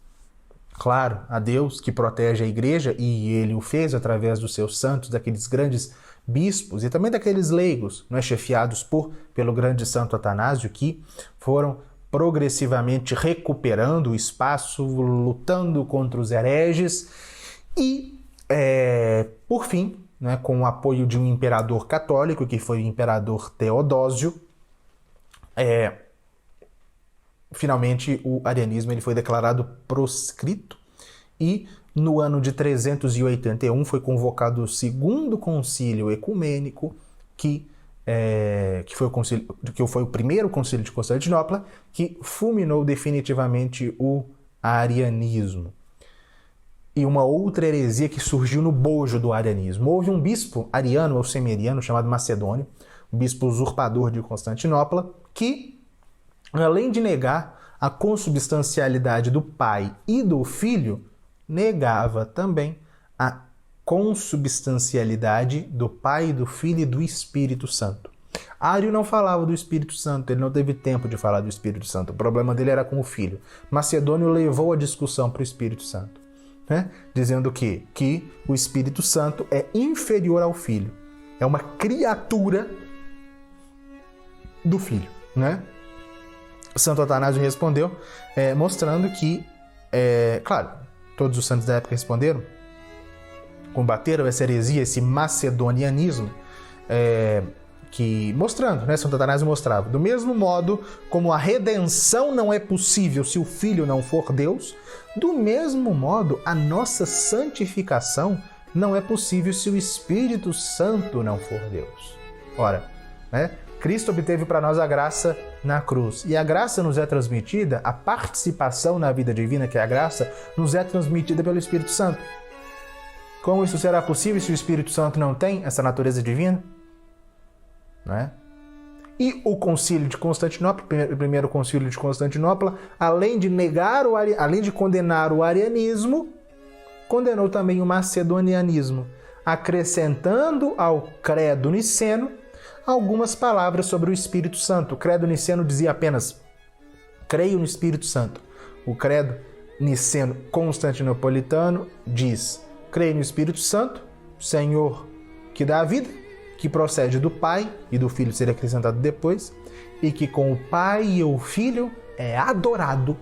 claro, a Deus, que protege a igreja, e ele o fez através dos seus santos, daqueles grandes bispos e também daqueles leigos, né, chefiados pelo grande santo Atanásio, que foram progressivamente recuperando o espaço, lutando contra os hereges e, por fim, né, com o apoio de um imperador católico, que foi o imperador Teodósio, finalmente o arianismo ele foi declarado proscrito e no ano de 381 foi convocado o segundo concílio ecumênico, que foi o primeiro concílio de Constantinopla, que fulminou definitivamente o arianismo. E uma outra heresia que surgiu no bojo do arianismo. Houve um bispo ariano ou semeriano chamado Macedônio, um bispo usurpador de Constantinopla, que, além de negar a consubstancialidade do pai e do filho, negava também a consubstancialidade do Pai, do Filho e do Espírito Santo. Ário não falava do Espírito Santo, ele não teve tempo de falar do Espírito Santo, o problema dele era com o Filho. Macedônio levou a discussão para o Espírito Santo, né? Dizendo que o Espírito Santo é inferior ao Filho, é uma criatura do Filho, né? Santo Atanásio respondeu, mostrando que, claro, todos os santos da época responderam, combateram essa heresia, esse macedonianismo, mostrando, né, Santo Atanásio mostrava, do mesmo modo como a redenção não é possível se o Filho não for Deus, do mesmo modo a nossa santificação não é possível se o Espírito Santo não for Deus. Ora, né, Cristo obteve para nós a graça na cruz. E a graça nos é transmitida, a participação na vida divina, que é a graça, nos é transmitida pelo Espírito Santo. Como isso será possível se o Espírito Santo não tem essa natureza divina? Não é? E o Concílio de Constantinopla, o primeiro Concílio de Constantinopla, além de condenar o arianismo, condenou também o macedonianismo, acrescentando ao credo niceno algumas palavras sobre o Espírito Santo. O credo niceno dizia apenas: creio no Espírito Santo. O credo niceno constantinopolitano diz: creio no Espírito Santo, Senhor que dá a vida, que procede do Pai, e do Filho seria acrescentado depois, e que com o Pai e o Filho é adorado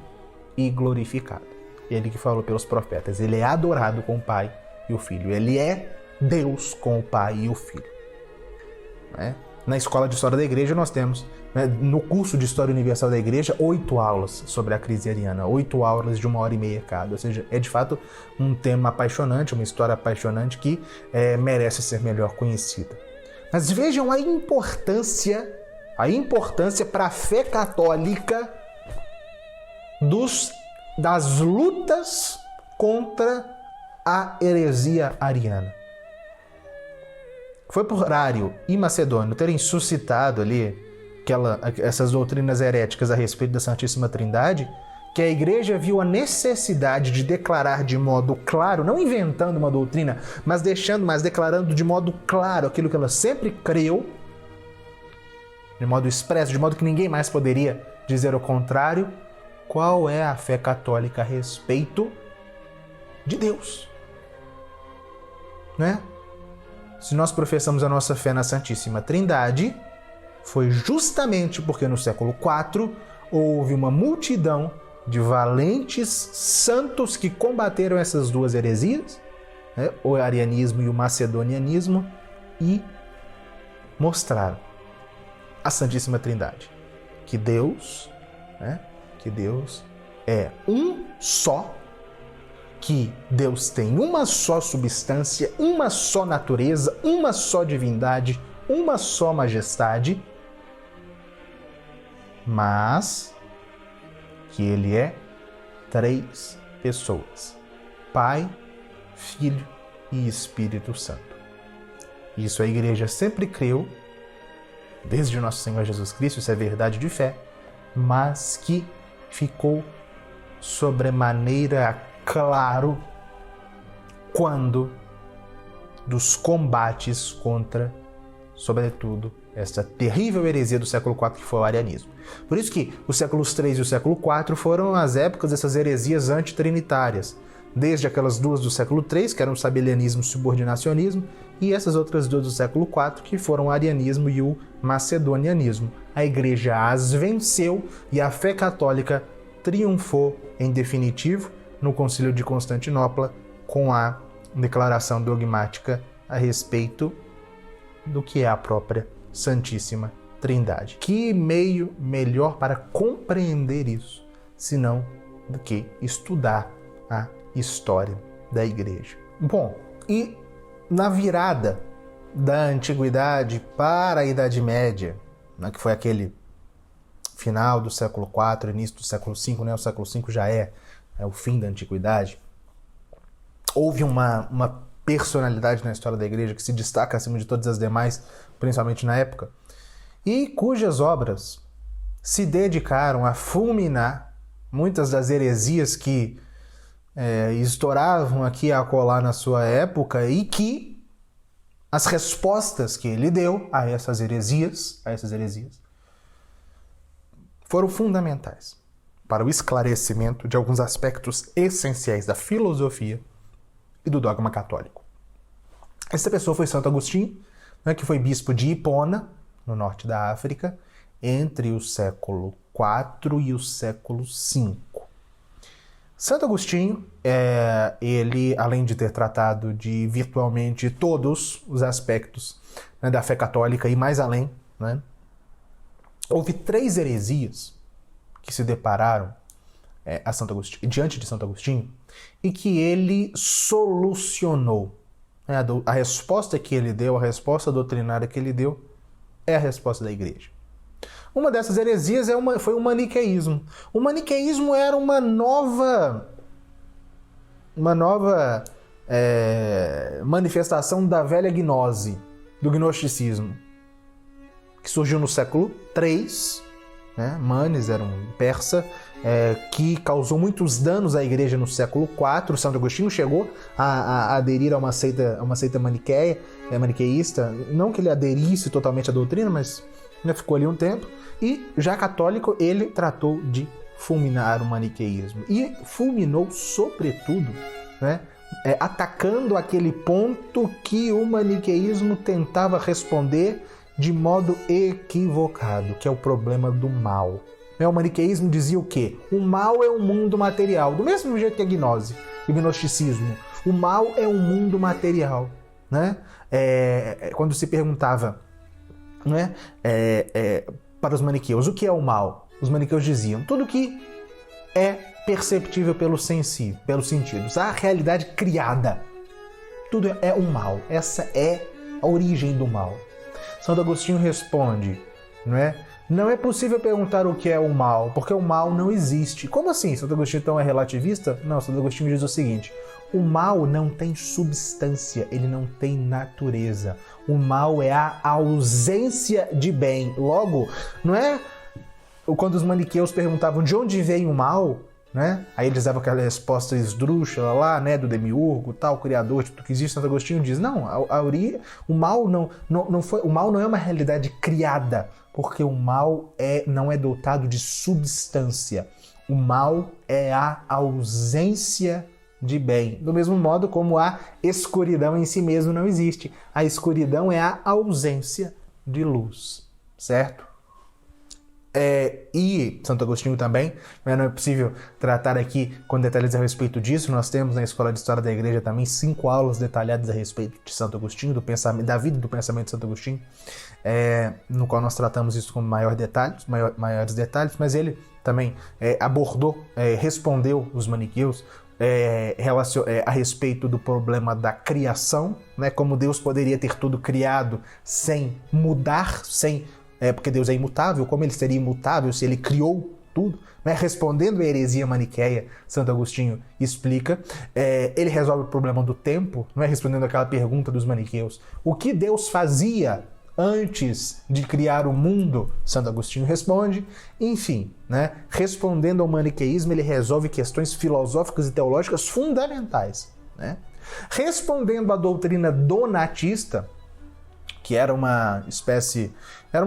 e glorificado. Ele que falou pelos profetas, ele é adorado com o Pai e o Filho. Ele é Deus com o Pai e o Filho. Né? Na Escola de História da Igreja nós temos, né, no curso de História Universal da Igreja, 8 aulas sobre a crise ariana, 8 aulas de 1h30 cada. Ou seja, é de fato um tema apaixonante, uma história apaixonante que merece ser melhor conhecida. Mas vejam a importância para a fé católica das lutas contra a heresia ariana. Foi por Ário e Macedônio terem suscitado ali essas doutrinas heréticas a respeito da Santíssima Trindade que a Igreja viu a necessidade de declarar de modo claro, não inventando uma doutrina, mas declarando de modo claro aquilo que ela sempre creu, de modo expresso, de modo que ninguém mais poderia dizer o contrário, qual é a fé católica a respeito de Deus? Né? Se nós professamos a nossa fé na Santíssima Trindade, foi justamente porque no século IV houve uma multidão de valentes santos que combateram essas duas heresias, né, o arianismo e o macedonianismo, e mostraram a Santíssima Trindade, que Deus é um só, que Deus tem uma só substância, uma só natureza, uma só divindade, uma só majestade, mas que Ele é 3 pessoas: Pai, Filho e Espírito Santo. Isso a Igreja sempre creu, desde Nosso Senhor Jesus Cristo, isso é verdade de fé, mas que ficou sobremaneira claro quando dos combates contra, sobretudo, essa terrível heresia do século IV que foi o arianismo. Por isso que os séculos III e o século IV foram as épocas dessas heresias antitrinitárias, desde aquelas duas do século III, que eram o sabelianismo e o subordinacionismo, e essas outras duas do século IV, que foram o arianismo e o macedonianismo. A Igreja as venceu e a fé católica triunfou em definitivo no Concílio de Constantinopla com a declaração dogmática a respeito do que é a própria Santíssima Trindade. Que meio melhor para compreender isso, senão do que estudar a história da Igreja. Bom, e na virada da Antiguidade para a Idade Média, né, que foi aquele final do século IV, início do século V, né, o século V já é o fim da Antiguidade, houve uma personalidade na história da Igreja que se destaca acima de todas as demais, principalmente na época, e cujas obras se dedicaram a fulminar muitas das heresias que estouravam aqui a acolá na sua época, e que as respostas que ele deu a essas heresias foram fundamentais para o esclarecimento de alguns aspectos essenciais da filosofia e do dogma católico. Essa pessoa foi Santo Agostinho, né, que foi bispo de Hipona, no norte da África, entre o século IV e o século V. Santo Agostinho, ele, além de ter tratado de virtualmente todos os aspectos, né, da fé católica e mais além, né, houve 3 heresias que se depararam diante de Santo Agostinho e que ele solucionou. A resposta que ele deu, a resposta doutrinária que ele deu, é a resposta da Igreja. Uma dessas heresias foi o maniqueísmo. O maniqueísmo era uma nova manifestação da velha gnose, do gnosticismo, que surgiu no século III, né? Manes era um persa, que causou muitos danos à Igreja no século IV. Santo Agostinho chegou a aderir a uma seita maniqueísta, não que ele aderisse totalmente à doutrina, mas ficou ali um tempo, e já católico ele tratou de fulminar o maniqueísmo, e fulminou sobretudo, né, atacando aquele ponto que o maniqueísmo tentava responder de modo equivocado, que é o problema do mal. O maniqueísmo dizia o quê? O mal é um mundo material, do mesmo jeito que a gnose, o gnosticismo. O mal é um mundo material, né? Quando se perguntava, né, para os maniqueus o que é o mal, os maniqueus diziam tudo que é perceptível pelos sentidos, a realidade criada, tudo é um mal, essa é a origem do mal. Santo Agostinho responde, não é possível perguntar o que é o mal, porque o mal não existe. Como assim? Santo Agostinho então é relativista? Não, Santo Agostinho diz o seguinte: o mal não tem substância, ele não tem natureza. O mal é a ausência de bem. Logo, não é quando os maniqueus perguntavam de onde vem o mal, né? Aí eles davam aquela resposta esdrúxula lá, né, do demiurgo, tal, criador de tudo que existe. Santo Agostinho diz, não, o mal o mal não é uma realidade criada, porque o mal não é dotado de substância. O mal é a ausência de bem. Do mesmo modo como a escuridão em si mesmo não existe. A escuridão é a ausência de luz, certo? E Santo Agostinho também, não é possível tratar aqui com detalhes a respeito disso. Nós temos na Escola de História da Igreja também 5 aulas detalhadas a respeito de Santo Agostinho, da vida e do pensamento de Santo Agostinho, no qual nós tratamos isso com maiores detalhes, mas ele também respondeu os maniqueus a respeito do problema da criação, né, como Deus poderia ter tudo criado sem mudar, porque Deus é imutável, como ele seria imutável se ele criou tudo? Né? Respondendo à heresia maniqueia, Santo Agostinho explica. Ele resolve o problema do tempo, não é? Respondendo aquela pergunta dos maniqueus. O que Deus fazia antes de criar o mundo? Santo Agostinho responde. Enfim, né? Respondendo ao maniqueísmo, ele resolve questões filosóficas e teológicas fundamentais. Né? Respondendo à doutrina donatista, que era uma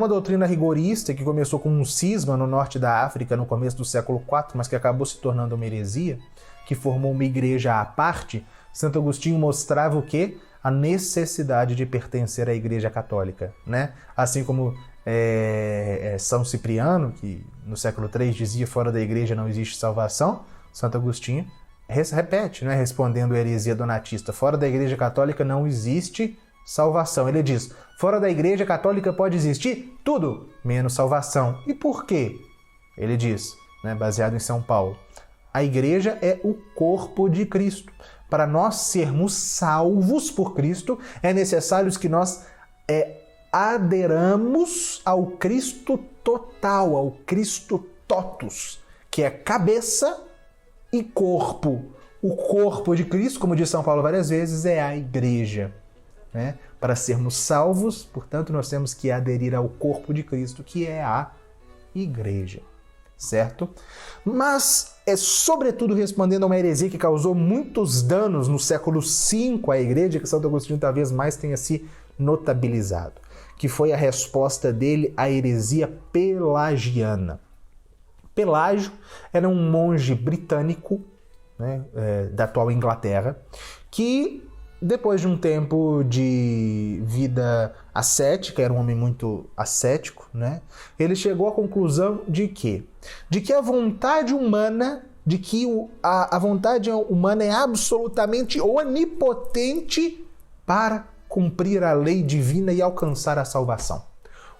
doutrina rigorista que começou com um cisma no norte da África no começo do século IV, mas que acabou se tornando uma heresia, que formou uma igreja à parte. Santo Agostinho mostrava o quê? A necessidade de pertencer à Igreja Católica, né? Assim como São Cipriano, que no século III dizia fora da igreja não existe salvação, Santo Agostinho repete, né? Respondendo à heresia donatista, fora da Igreja Católica não existe salvação. Ele diz, fora da Igreja Católica pode existir tudo, menos salvação. E por quê? Ele diz, né, baseado em São Paulo, a Igreja é o corpo de Cristo. Para nós sermos salvos por Cristo, é necessário que nós aderamos ao Cristo total, ao Cristo totus, que é cabeça e corpo. O corpo de Cristo, como diz São Paulo várias vezes, é a Igreja. Né? Para sermos salvos, portanto, nós temos que aderir ao corpo de Cristo, que é a Igreja, certo? Mas é sobretudo respondendo a uma heresia que causou muitos danos no século V à Igreja, que Santo Agostinho talvez mais tenha se notabilizado, que foi a resposta dele à heresia pelagiana. Pelágio era um monge britânico, né, da atual Inglaterra, que depois de um tempo de vida ascética, era um homem muito ascético, né? Ele chegou à conclusão de que a vontade humana, a vontade humana é absolutamente onipotente para cumprir a lei divina e alcançar a salvação.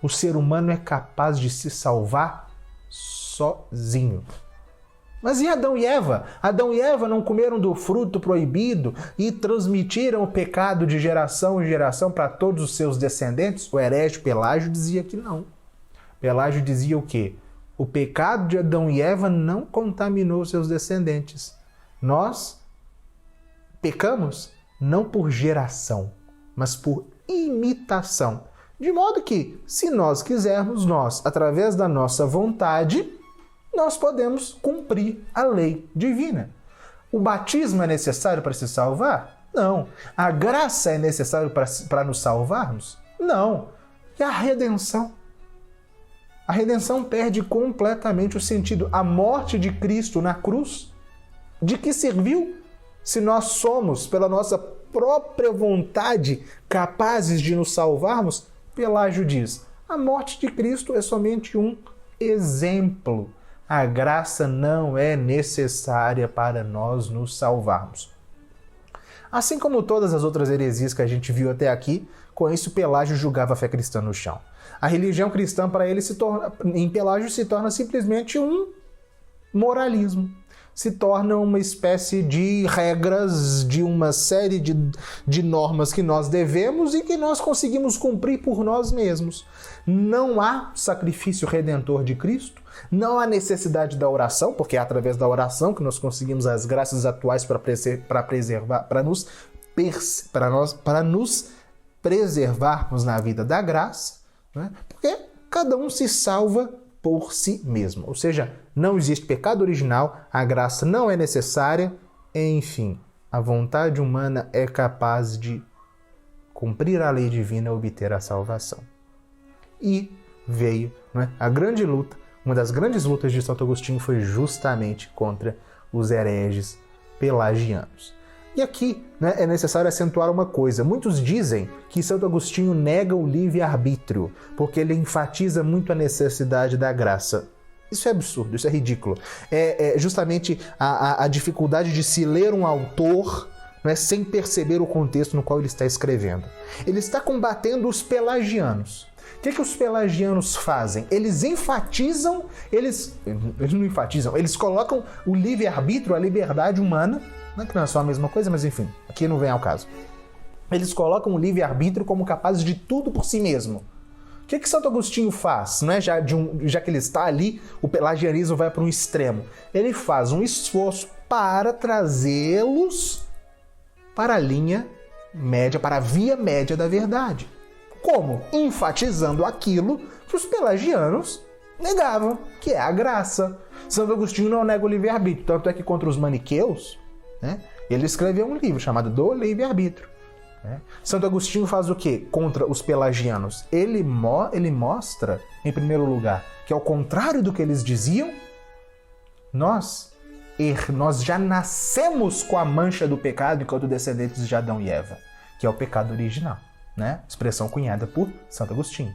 O ser humano é capaz de se salvar sozinho. Mas e Adão e Eva? Adão e Eva não comeram do fruto proibido e transmitiram o pecado de geração em geração para todos os seus descendentes? O herege Pelágio dizia que não. Pelágio dizia o quê? O pecado de Adão e Eva não contaminou seus descendentes. Nós pecamos não por geração, mas por imitação. De modo que, se nós quisermos, nós, através da nossa vontade, nós podemos cumprir a lei divina. O batismo é necessário para se salvar? Não. A graça é necessária para nos salvarmos? Não. E a redenção? A redenção perde completamente o sentido. A morte de Cristo na cruz, de que serviu? Se nós somos, pela nossa própria vontade, capazes de nos salvarmos, Pelágio diz, a morte de Cristo é somente um exemplo. A graça não é necessária para nós nos salvarmos. Assim como todas as outras heresias que a gente viu até aqui, com isso Pelágio julgava a fé cristã no chão. A religião cristã para ele em Pelágio se torna simplesmente um moralismo. Se torna uma espécie de regras, de uma série de normas que nós devemos e que nós conseguimos cumprir por nós mesmos. Não há sacrifício redentor de Cristo, não há necessidade da oração, porque é através da oração que nós conseguimos as graças atuais para nos preservarmos na vida da graça, né? Porque cada um se salva por si mesmo. Ou seja, não existe pecado original, a graça não é necessária, enfim, a vontade humana é capaz de cumprir a lei divina e obter a salvação. E veio, né, a grande luta, uma das grandes lutas de Santo Agostinho foi justamente contra os hereges pelagianos. E aqui, né, é necessário acentuar uma coisa. Muitos dizem que Santo Agostinho nega o livre-arbítrio, porque ele enfatiza muito a necessidade da graça. Isso é absurdo, isso é ridículo. É justamente a dificuldade de se ler um autor, né, sem perceber o contexto no qual ele está escrevendo. Ele está combatendo os pelagianos. O que os pelagianos fazem? Eles enfatizam, eles não enfatizam, eles colocam o livre-arbítrio, a liberdade humana, não é que não é só a mesma coisa, mas enfim, aqui não vem ao caso. Eles colocam o livre-arbítrio como capaz de tudo por si mesmo. O que Santo Agostinho faz? Não é? Já que ele está ali, o pelagianismo vai para um extremo. Ele faz um esforço para trazê-los para a linha média, para a via média da verdade. Como? Enfatizando aquilo que os pelagianos negavam, que é a graça. Santo Agostinho não nega o livre-arbítrio, tanto é que contra os maniqueus, né, ele escreveu um livro chamado Do Livre-Arbítrio. Né? Santo Agostinho faz o quê? Contra os pelagianos. Ele mostra, em primeiro lugar, que ao contrário do que eles diziam, nós já nascemos com a mancha do pecado enquanto descendentes de Adão e Eva, que é o pecado original. Né? Expressão cunhada por Santo Agostinho.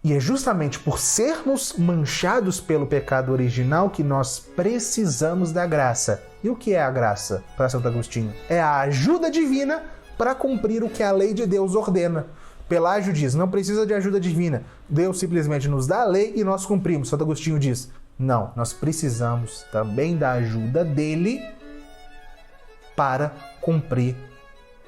E é justamente por sermos manchados pelo pecado original que nós precisamos da graça. E o que é a graça para Santo Agostinho? É a ajuda divina para cumprir o que a lei de Deus ordena. Pelágio diz, não precisa de ajuda divina. Deus simplesmente nos dá a lei e nós cumprimos. Santo Agostinho diz, não, nós precisamos também da ajuda dele para cumprir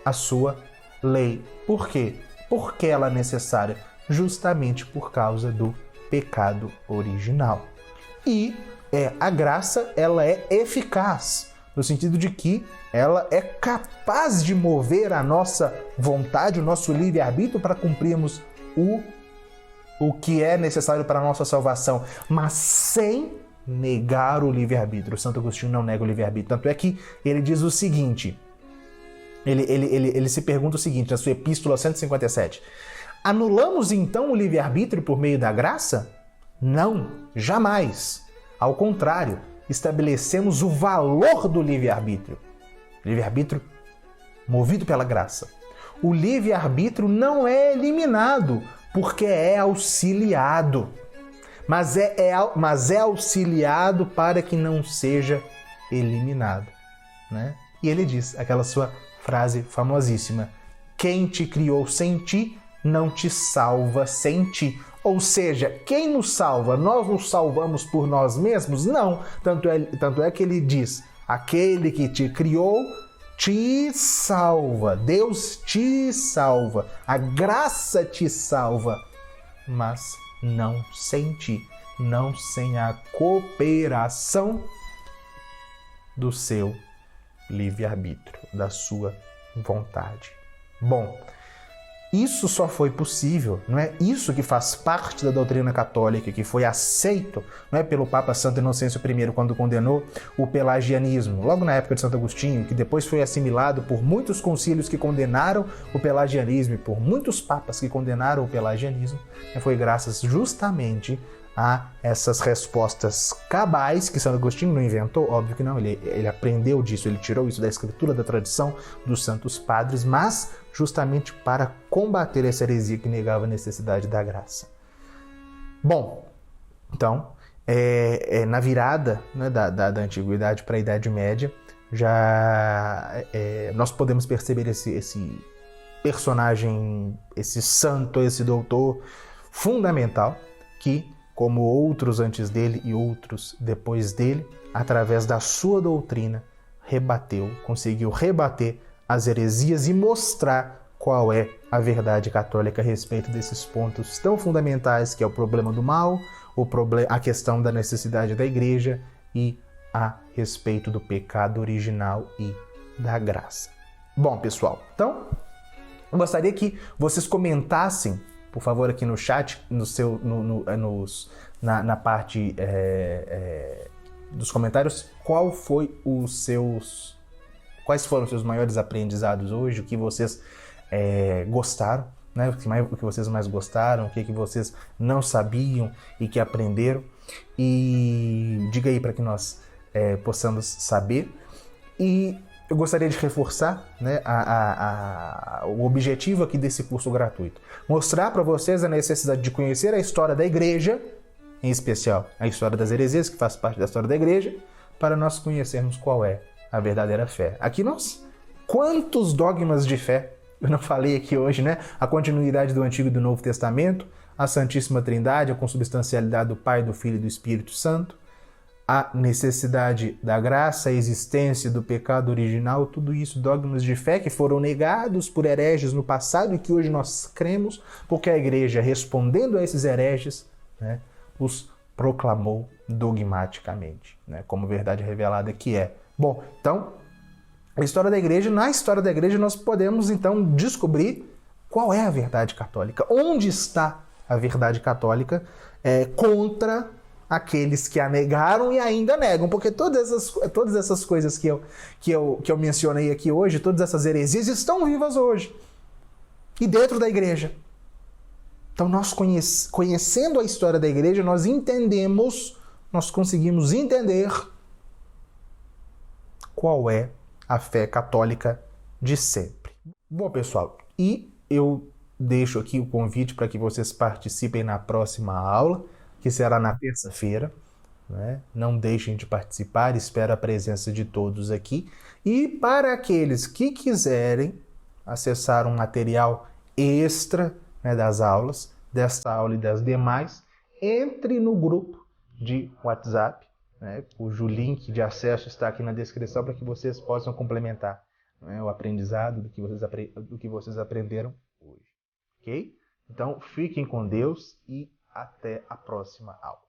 a sua lei. Por quê? Porque ela é necessária justamente por causa do pecado original. E a graça, ela é eficaz, no sentido de que ela é capaz de mover a nossa vontade, o nosso livre-arbítrio para cumprirmos o que é necessário para a nossa salvação, mas sem negar o livre-arbítrio. Santo Agostinho não nega o livre-arbítrio. Tanto é que ele diz o seguinte, ele se pergunta o seguinte, na sua Epístola 157. Anulamos então o livre-arbítrio por meio da graça? Não, jamais. Ao contrário, estabelecemos o valor do livre-arbítrio. Livre-arbítrio movido pela graça. O livre-arbítrio não é eliminado, porque é auxiliado. Mas é auxiliado para que não seja eliminado. Né? E ele diz aquela sua frase famosíssima: quem te criou sem ti, não te salva sem ti. Ou seja, quem nos salva? Nós nos salvamos por nós mesmos? Não. Tanto é que ele diz, aquele que te criou te salva. Deus te salva. A graça te salva. Mas não sem ti. Não sem a cooperação do seu livre-arbítrio, da sua vontade. Bom, isso só foi possível, não é? Isso que faz parte da doutrina católica, que foi aceito, não é, pelo Papa Santo Inocêncio I quando condenou o pelagianismo, logo na época de Santo Agostinho, que depois foi assimilado por muitos concílios que condenaram o pelagianismo e por muitos papas que condenaram o pelagianismo, foi graças justamente a essas respostas cabais que Santo Agostinho não inventou, óbvio que não, ele aprendeu disso, ele tirou isso da escritura, da tradição dos santos padres, mas justamente para combater essa heresia que negava a necessidade da graça. Bom, então, na virada, né, da Antiguidade para a Idade Média, já nós podemos perceber esse personagem, esse santo, esse doutor fundamental que, como outros antes dele e outros depois dele, através da sua doutrina, conseguiu rebater as heresias e mostrar qual é a verdade católica a respeito desses pontos tão fundamentais, que é o problema do mal, a questão da necessidade da igreja e a respeito do pecado original e da graça. Bom, pessoal, então, eu gostaria que vocês comentassem por favor, aqui no chat, na parte dos comentários, quais foram os seus maiores aprendizados hoje, o que vocês gostaram, né? O que vocês mais gostaram, o que vocês não sabiam e que aprenderam. E diga aí para que nós possamos saber. E eu gostaria de reforçar, né, o objetivo aqui desse curso gratuito. Mostrar para vocês a necessidade de conhecer a história da igreja, em especial a história das heresias, que faz parte da história da igreja, para nós conhecermos qual é a verdadeira fé. Aqui quantos dogmas de fé eu não falei aqui hoje, né? A continuidade do Antigo e do Novo Testamento, a Santíssima Trindade, a consubstancialidade do Pai, do Filho e do Espírito Santo, a necessidade da graça, a existência do pecado original, tudo isso, dogmas de fé que foram negados por hereges no passado e que hoje nós cremos, porque a igreja, respondendo a esses hereges, né, os proclamou dogmaticamente, né, como verdade revelada que é. Bom, então, na história da igreja nós podemos então descobrir qual é a verdade católica, onde está a verdade católica contra aqueles que a negaram e ainda negam, porque todas essas coisas que eu mencionei aqui hoje, todas essas heresias estão vivas hoje e dentro da igreja. Então nós conhecendo a história da igreja, nós conseguimos entender qual é a fé católica de sempre. Bom, pessoal, e eu deixo aqui o convite para que vocês participem na próxima aula, que será na terça-feira, né? Não deixem de participar, espero a presença de todos aqui. E para aqueles que quiserem acessar um material extra, né, das aulas, desta aula e das demais, entre no grupo de WhatsApp, né, cujo link de acesso está aqui na descrição para que vocês possam complementar, né, o aprendizado do que vocês aprenderam hoje. Ok? Então, fiquem com Deus e até a próxima aula.